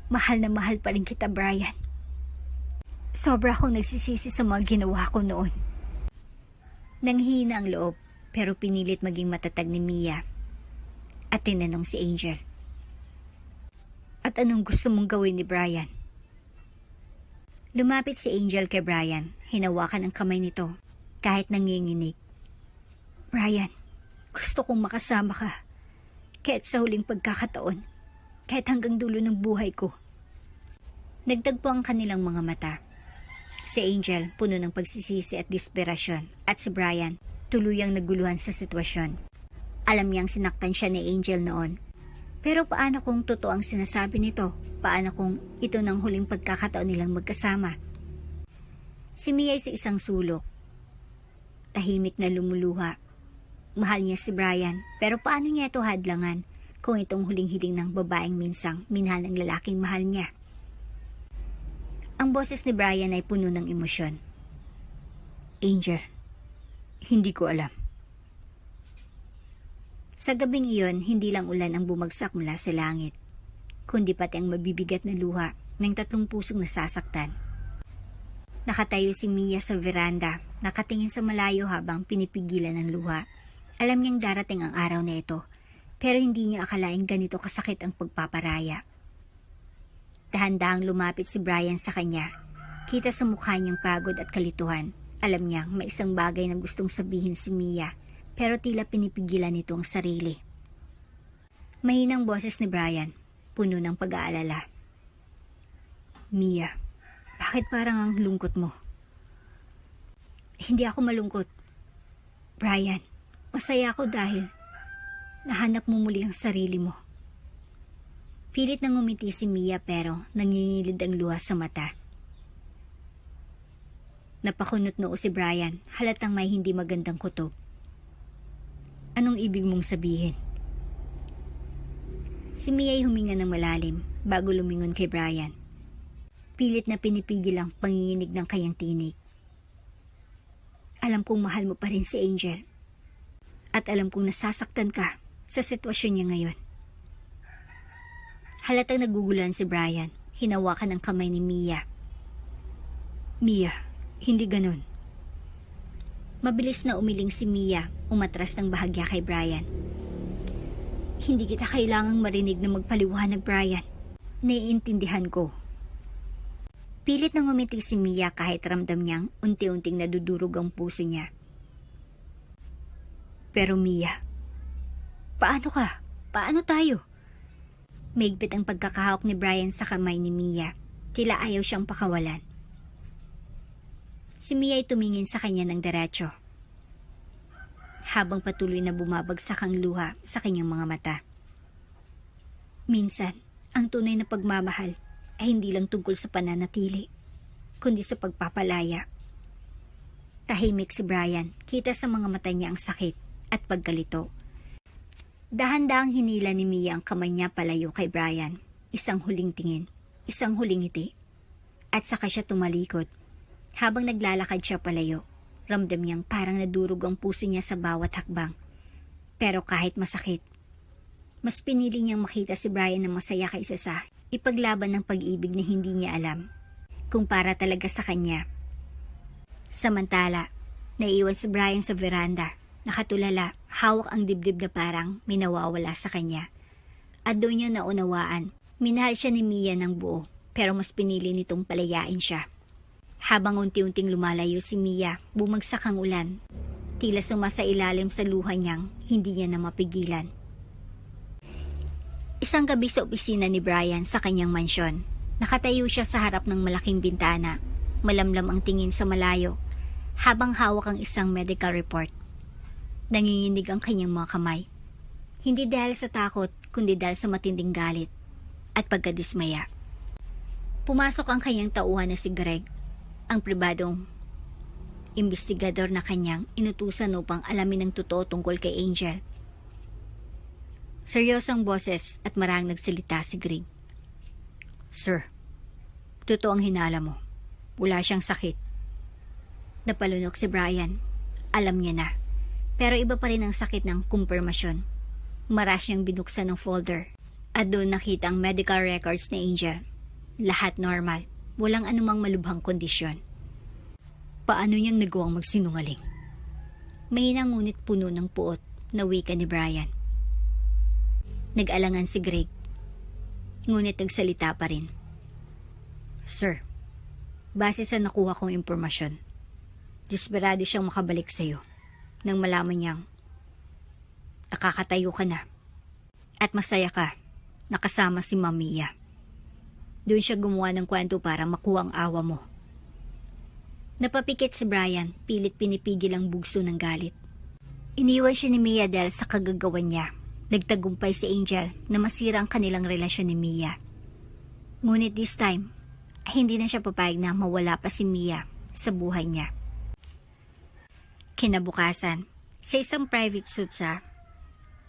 "Mahal na mahal pa rin kita, Brian. Sobra akong nagsisisi sa mga ginawa ko noon." Nanghina ang loob, pero pinilit maging matatag ni Mia. At tinanong si Angel, "At anong gusto mong gawin ni Brian?" Lumapit si Angel kay Brian, hinawakan ang kamay nito, kahit nanginginig. "Brian, gusto kong makasama ka. Kahit sa huling pagkakataon, kahit hanggang dulo ng buhay ko." Nagtagpo ang kanilang mga mata. Si Angel, puno ng pagsisisi at desperasyon, at si Brian, tuluyang naguluhan sa sitwasyon. Alam niyang sinaktan siya ni Angel noon. Pero paano kung totoo ang sinasabi nito? Paano kung ito ng huling pagkakataon nilang magkasama? Si Mia ay sa isang sulok. Tahimik na lumuluha. Mahal niya si Brian, pero paano niya ito hadlangan kung itong huling hiling ng babaeng minsang minahal ng lalaking mahal niya? Ang boses ni Brian ay puno ng emosyon. Angel, hindi ko alam. Sa gabing iyon, hindi lang ulan ang bumagsak mula sa langit, kundi pati ang mabibigat na luha ng 3 pusong nasasaktan. Nakatayo si Mia sa veranda, nakatingin sa malayo habang pinipigilan ng luha. Alam niyang darating ang araw na ito, pero hindi niya akalaing ganito kasakit ang pagpaparaya. Dahan-dahang lumapit si Brian sa kanya. Kita sa mukha niyang pagod at kalituhan. Alam niyang may isang bagay na gustong sabihin si Mia, pero tila pinipigilan nito ang sarili. Mahinang boses ni Brian, puno ng pag-aalala. Mia, bakit parang ang lungkot mo? Hindi ako malungkot. Brian, masaya ako dahil nahanap mo muli ang sarili mo. Pilit nang ngumiti si Mia pero nangingilid ang luha sa mata. Napakunot noo si Brian, halatang may hindi magandang kutob. Anong ibig mong sabihin? Si Mia ay huminga ng malalim bago lumingon kay Brian. Pilit na pinipigil ang panginginig ng kanyang tinig. Alam kong mahal mo pa rin si Angel. At alam kong nasasaktan ka sa sitwasyon niya ngayon. Halatang naguguluhan si Brian, hinawakan ang kamay ni Mia. Mia, hindi ganun. Mabilis na umiling si Mia, umatras ng bahagya kay Brian. Hindi kita kailangang marinig na magpaliwanag, Brian. Naiintindihan ko. Pilit nang ngumiti si Mia kahit ramdam niyang unti-unting nadudurog ang puso niya. Pero Mia, paano ka? Paano tayo? Maigpit ang pagkakahawak ni Brian sa kamay ni Mia. Tila ayaw siyang pakawalan. Si Mia ay tumingin sa kanya ng diretso, habang patuloy na bumabagsak ang luha sa kanyang mga mata. Minsan, ang tunay na pagmamahal ay hindi lang tungkol sa pananatili, kundi sa pagpapalaya. Tahimik si Brian, kita sa mga mata niya ang sakit at pagkalito. Dahan-dahang hinila ni Mia ang kamay niya palayo kay Brian, isang huling tingin, isang huling ngiti, at saka siya tumalikod. Habang naglalakad siya palayo, ramdam niyang parang nadurog ang puso niya sa bawat hakbang. Pero kahit masakit, mas pinili niyang makita si Brian na masaya kaysa sa ipaglaban ng pag-ibig na hindi niya alam kung para talaga sa kanya. Samantala, naiiwan si Brian sa veranda, nakatulala, hawak ang dibdib na parang may nawawala sa kanya. At doon niya naunawaan, minahal siya ni Mia ng buo, pero mas pinili nitong palayain siya. Habang unti-unting lumalayo si Mia, bumagsak ang ulan. Tila sumasa ilalim sa luha niyang hindi niya na mapigilan. Isang gabi sa opisina ni Brian sa kanyang mansyon, nakatayo siya sa harap ng malaking bintana. Malamlam ang tingin sa malayo, habang hawak ang isang medical report. Nanginginig ang kanyang mga kamay. Hindi dahil sa takot, kundi dahil sa matinding galit at pagkadismaya. Pumasok ang kanyang tauhan na si Greg, ang pribadong investigador na kanyang inutusan upang alamin ang totoo tungkol kay Angel. Seryosong boses at marahang nagsalita si Greg. Sir, totoo ang hinala mo. Wala siyang sakit. Napalunok si Brian. Alam niya na. Pero iba pa rin ang sakit ng kumpirmasyon. Maras niyang binuksan ng folder at doon nakita ang medical records ni Angel. Lahat normal. Walang anumang malubhang kondisyon. Paano niyang nagawang magsinungaling? Mahinang ngunit puno ng puot na wika ni Brian. Nag-alangan si Greg, ngunit nagsalita pa rin. Sir, base sa nakuha kong impormasyon, desperado siyang makabalik sa iyo nang malaman niyang nakakatayo ka na at masaya ka nakasama si Mia. Doon siya gumawa ng kwento para makuha ang awa mo. Napapikit si Brian, pilit pinipigil ang bugso ng galit. Iniwan siya ni Mia dahil sa kagagawan niya. Nagtagumpay si Angel na masira ang kanilang relasyon ni Mia. Ngunit this time, ay hindi na siya papayag na mawala pa si Mia sa buhay niya. Kinabukasan, sa isang private suite sa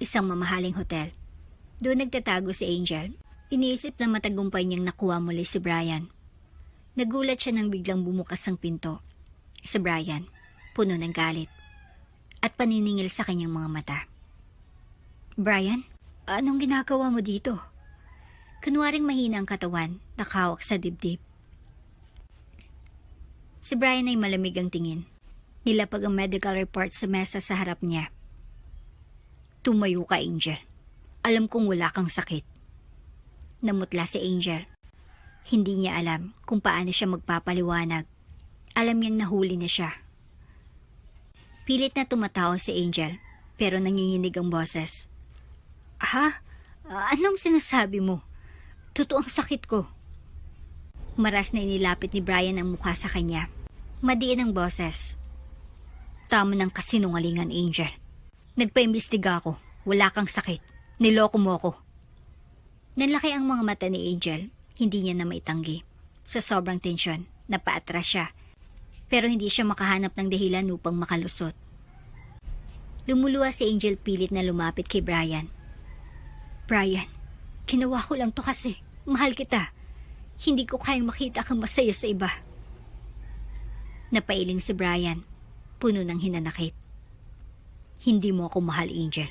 isang mamahaling hotel, doon nagtatago si Angel. Iniisip na matagumpay niyang nakuha muli si Brian. Nagulat siya nang biglang bumukas ang pinto. Si Brian, puno ng galit, at paniningil sa kanyang mga mata. Brian, anong ginagawa mo dito? Kunwaring mahina ang katawan, nakahawak sa dibdib. Si Brian ay malamig ang tingin. Nilapag ang medical report sa mesa sa harap niya. Tumayo ka, Angel. Alam kong wala kang sakit. Namutla si Angel. Hindi niya alam kung paano siya magpapaliwanag. Alam niyang nahuli na siya. Pilit na tumatawa si Angel, pero nanginginig ang boses. Ha? Anong sinasabi mo? Totoo ang sakit ko. Maras na inilapit ni Brian ang mukha sa kanya. Madiin ang boses. Tama ng kasinungalingan, Angel. Nagpaimbestiga ako. Wala kang sakit. Niloko mo ako. Nanlaki ang mga mata ni Angel. Hindi niya na maitanggi. Sa sobrang tensyon, napaatras siya. Pero hindi siya makahanap ng dahilan upang makalusot. Lumuluwa si Angel, pilit na lumapit kay Brian. Brian, ginawa ko lang to kasi mahal kita. Hindi ko kayang makita kang masaya sa iba. Napailing si Brian, puno ng hinanakit. Hindi mo ako mahal, Angel.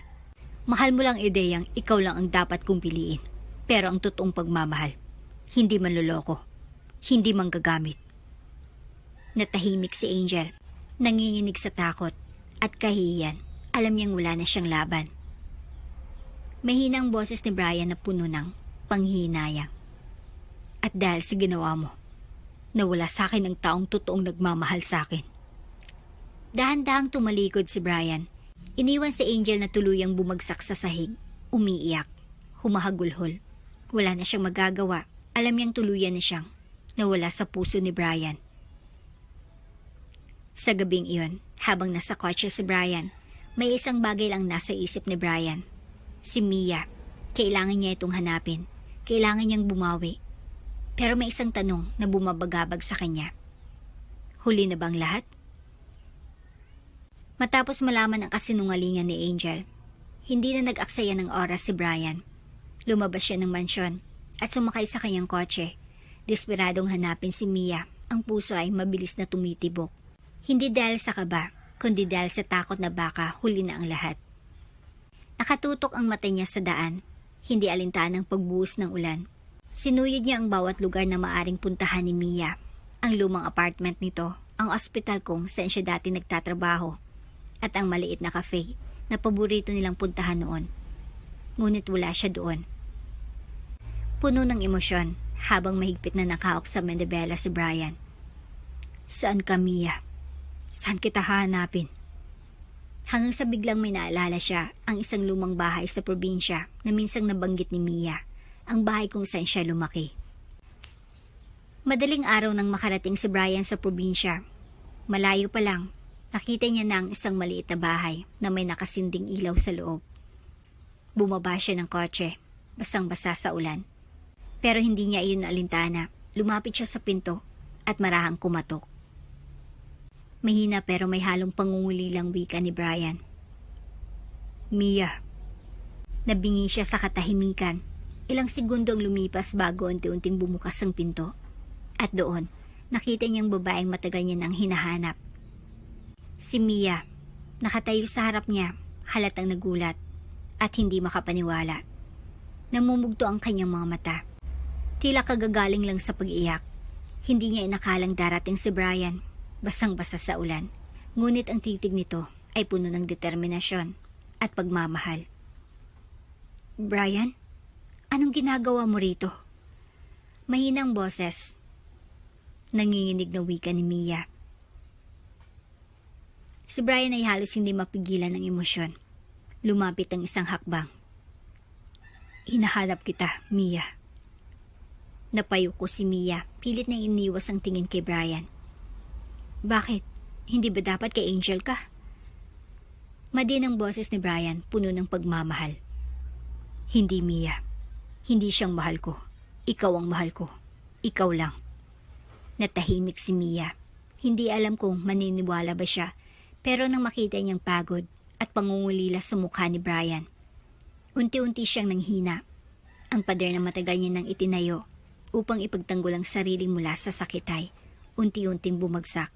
Mahal mo lang ideyang ikaw lang ang dapat kong piliin. Pero ang totoong pagmamahal, hindi manloloko, hindi manggagamit. Natahimik si Angel, nanginginig sa takot at kahihiyan. Alam niyang wala na siyang laban. Mahina ang boses ni Brian na puno ng panghihinayang. At dahil sa ginawa mo, nawala sa akin ang taong totoong nagmamahal sa akin. Dahan-dahang tumalikod si Brian. Iniwan si Angel na tuluyang bumagsak sa sahig, umiiyak, humahagulhol. Wala na siyang magagawa. Alam niyang tuluyan na siyang nawala sa puso ni Brian. Sa gabing iyon, habang nasa kotse si Brian, may isang bagay lang nasa isip ni Brian. Si Mia. Kailangan niya itong hanapin. Kailangan niyang bumawi. Pero may isang tanong na bumabagabag sa kanya. Huli na bang lahat? Matapos malaman ang kasinungalingan ni Angel, hindi na nag-aksaya ng oras si Brian. Lumabas siya ng mansyon at sumakay sa kanyang kotse. Desperadong hanapin si Mia. Ang puso ay mabilis na tumitibok. Hindi dahil sa kaba, kundi dahil sa takot na baka huli na ang lahat. Nakatutok ang mata niya sa daan, hindi alintanang pagbuhos ng ulan. Sinuyod niya ang bawat lugar na maaring puntahan ni Mia. Ang lumang apartment nito, ang ospital kung saan siya dati nagtatrabaho, at ang maliit na cafe na paborito nilang puntahan noon. Ngunit wala siya doon. Puno ng emosyon habang mahigpit na nakahawak sa mandibela si Brian. Saan ka, Mia? Saan kita hahanapin? Hanggang sa biglang may naalala siya ang isang lumang bahay sa probinsya na minsang nabanggit ni Mia, ang bahay kung saan siya lumaki. Madaling araw nang makarating si Brian sa probinsya. Malayo pa lang, nakita niya na ang isang maliit na bahay na may nakasinding ilaw sa loob. Bumaba siya ng kotse, basang-basa sa ulan. Pero hindi niya iyon naalintana. Lumapit siya sa pinto at marahang kumatok. Mahina pero may halong pangungulilang wika ni Brian. Mia. Nabingi siya sa katahimikan. Ilang segundo ang lumipas bago unti-unting bumukas ang pinto. At doon, nakita niyang babaeng matagal niya nang hinahanap. Si Mia. Nakatayo sa harap niya, halatang nagulat at hindi makapaniwala. Namumugto ang kanyang mga mata. Tila kagagaling lang sa pag-iyak. Hindi niya inakalang darating si Brian. Basang-basa sa ulan, ngunit ang titig nito ay puno ng determinasyon at pagmamahal. Brian, anong ginagawa mo rito? Mahinang boses. Nanginginig na wika ni Mia. Si Brian ay halos hindi mapigilan ng emosyon. Lumapit ang isang hakbang. Hinahanap kita, Mia. Napayuko si Mia, pilit na iniwas ang tingin kay Brian. Bakit? Hindi ba dapat kay Angel ka? Madin ang boses ni Brian, puno ng pagmamahal. Hindi, Mia. Hindi siyang mahal ko. Ikaw ang mahal ko. Ikaw lang. Natahimik si Mia. Hindi alam kung maniniwala ba siya, pero nang makita niyang pagod at pangungulila sa mukha ni Brian, unti-unti siyang nanghina. Ang pader na matagal niya nang itinayo upang ipagtanggol ang sarili mula sa sakit ay unti-unting bumagsak.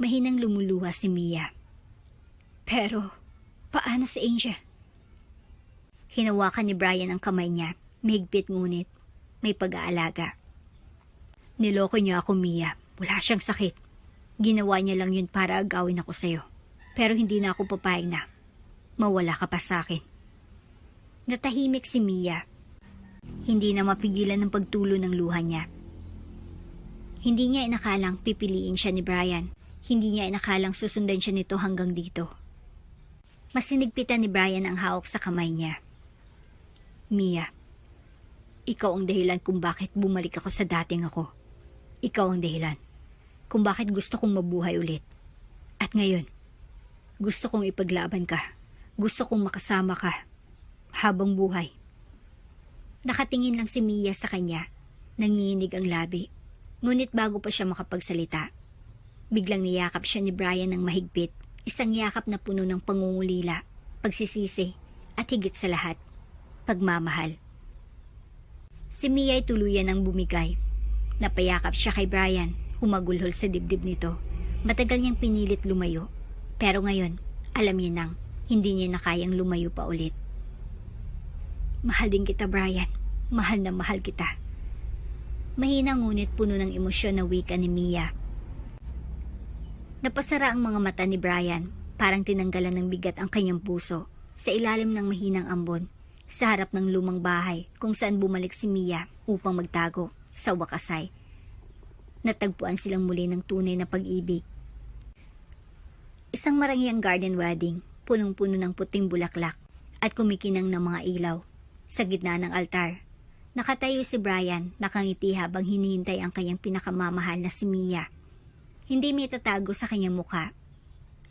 Mahinang lumuluha si Mia. Pero, paano si Angel? Hinawakan ni Brian ang kamay niya, mahigpit ngunit may pag-aalaga. Niloko niya ako, Mia. Wala siyang sakit. Ginawa niya lang yun para agawin ako sa'yo. Pero hindi na ako papayag na mawala ka pa sa akin. Natahimik si Mia. Hindi na mapigilan ng pagtulo ng luha niya. Hindi niya inakalang pipiliin siya ni Brian. Hindi niya inakalang susundan siya nito hanggang dito. Mas sinigpitan ni Brian ang hawak sa kamay niya. Mia, ikaw ang dahilan kung bakit bumalik ako sa dating ako. Ikaw ang dahilan kung bakit gusto kong mabuhay ulit. At ngayon, gusto kong ipaglaban ka. Gusto kong makasama ka habang buhay. Nakatingin lang si Mia sa kanya, nanginginig ang labi. Ngunit bago pa siya makapagsalita, biglang niyakap siya ni Brian ng mahigpit. Isang yakap na puno ng pangungulila, pagsisisi, at higit sa lahat, pagmamahal. Si Mia ay tuluyan ng bumigay. Napayakap siya kay Brian, humagulhol sa dibdib nito. Matagal niyang pinilit lumayo, pero ngayon, alam niya nang hindi niya na kayang lumayo pa ulit. Mahal din kita, Brian. Mahal na mahal kita. Mahina ngunit puno ng emosyon na wika ni Mia. Napasara ang mga mata ni Brian, parang tinanggalan ng bigat ang kanyang puso. Sa ilalim ng mahinang ambon, sa harap ng lumang bahay kung saan bumalik si Mia upang magtago, sa wakas ay natagpuan silang muli ng tunay na pag-ibig. Isang marangyang garden wedding, punong-puno ng puting bulaklak at kumikinang ng mga ilaw. Sa gitna ng altar, nakatayo si Brian, nakangiti habang hinihintay ang kanyang pinakamamahal na si Mia. Hindi may tatago sa kanyang mukha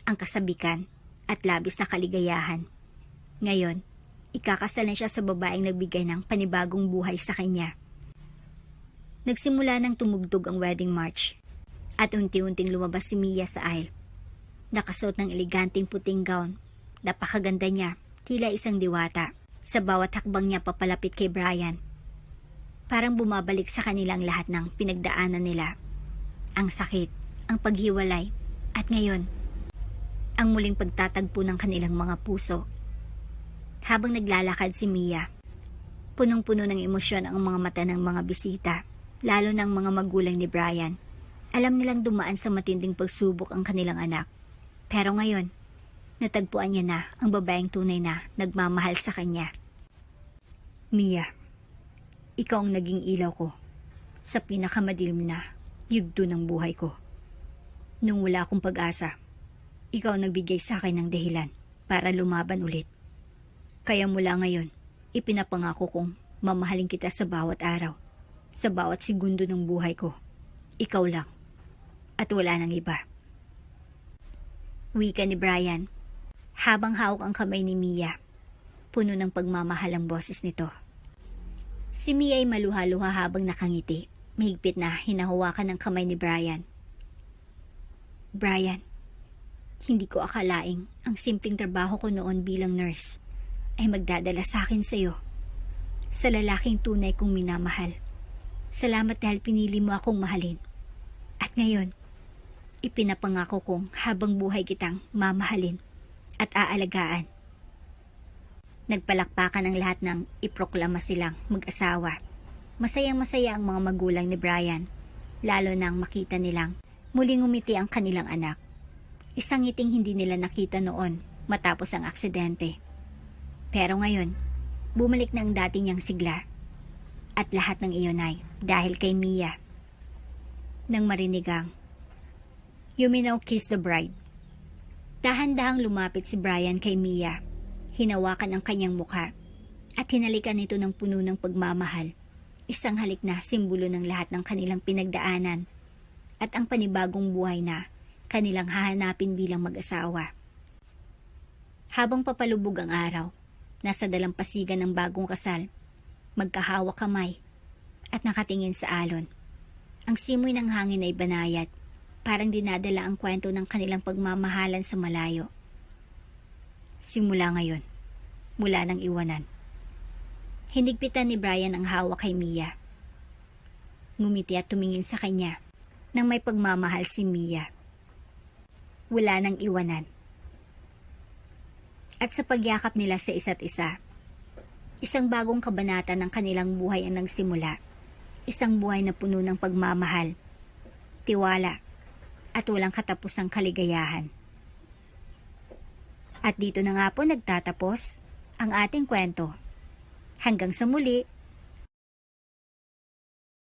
ang kasabikan at labis na kaligayahan. Ngayon, ikakasal na siya sa babaeng nagbigay ng panibagong buhay sa kanya. Nagsimula nang tumugtog ang wedding march at unti-unting lumabas si Mia sa aisle. Nakasuot ng eleganteng puting gown. Napakaganda niya, tila isang diwata. Sa bawat hakbang niya papalapit kay Brian, parang bumabalik sa kanilang lahat ng pinagdaanan nila. Ang sakit, ang paghiwalay, at ngayon, ang muling pagtatagpo ng kanilang mga puso. Habang naglalakad si Mia, punong-puno ng emosyon ang mga mata ng mga bisita, lalo ng mga magulang ni Brian. Alam nilang dumaan sa matinding pagsubok ang kanilang anak. Pero ngayon, natagpuan niya na ang babaeng tunay na nagmamahal sa kanya. Mia, ikaw ang naging ilaw ko sa pinakamadilim na yugto ng buhay ko. Nung wala akong pag-asa, ikaw ang nagbigay sa akin ng dahilan para lumaban ulit. Kaya mula ngayon, ipinapangako kong mamahalin kita sa bawat araw, sa bawat segundo ng buhay ko. Ikaw lang, at wala nang iba. Wika ni Brian, habang hawak ang kamay ni Mia. Puno ng pagmamahal ang boses nito. Si Mia ay maluha-luha habang nakangiti. Mahigpit na hinahawakan ng kamay ni Brian. Brian, hindi ko akalaing ang simpleng trabaho ko noon bilang nurse ay magdadala sa akin sa iyo. Sa lalaking tunay kong minamahal. Salamat dahil pinili mo akong mahalin. At ngayon, ipinapangako kong habang buhay kitang mamahalin at aalagaan. Nagpalakpakan ang lahat ng iproklama silang mag-asawa. Masayang-masaya ang mga magulang ni Brian, lalo nang makita nilang muling umiti ang kanilang anak. Isang ngiting hindi nila nakita noon matapos ang aksidente. Pero ngayon, bumalik na ang dati niyang sigla. At lahat ng iyon ay dahil kay Mia. Nang marinig ang "You may now kiss the bride," dahan-dahang lumapit si Brian kay Mia. Hinawakan ang kanyang mukha at hinalikan ito ng puno ng pagmamahal. Isang halik na simbolo ng lahat ng kanilang pinagdaanan at ang panibagong buhay na kanilang hahanapin bilang mag-asawa. Habang papalubog ang araw, nasa dalampasigan ng bagong kasal, magkahawak kamay, at nakatingin sa alon. Ang simoy ng hangin ay banayad, parang dinadala ang kwento ng kanilang pagmamahalan sa malayo. Simula ngayon, mula ng iwanan. Hinigpitan ni Brian ang hawak kay Mia. Ngumiti at tumingin sa kanya nang may pagmamahal si Mia. Wala nang iwanan. At sa pagyakap nila sa isa't isa, isang bagong kabanata ng kanilang buhay ang nagsimula. Isang buhay na puno ng pagmamahal, tiwala, at walang katapusang kaligayahan. At dito na nga po nagtatapos ang ating kwento. Hanggang sa muli,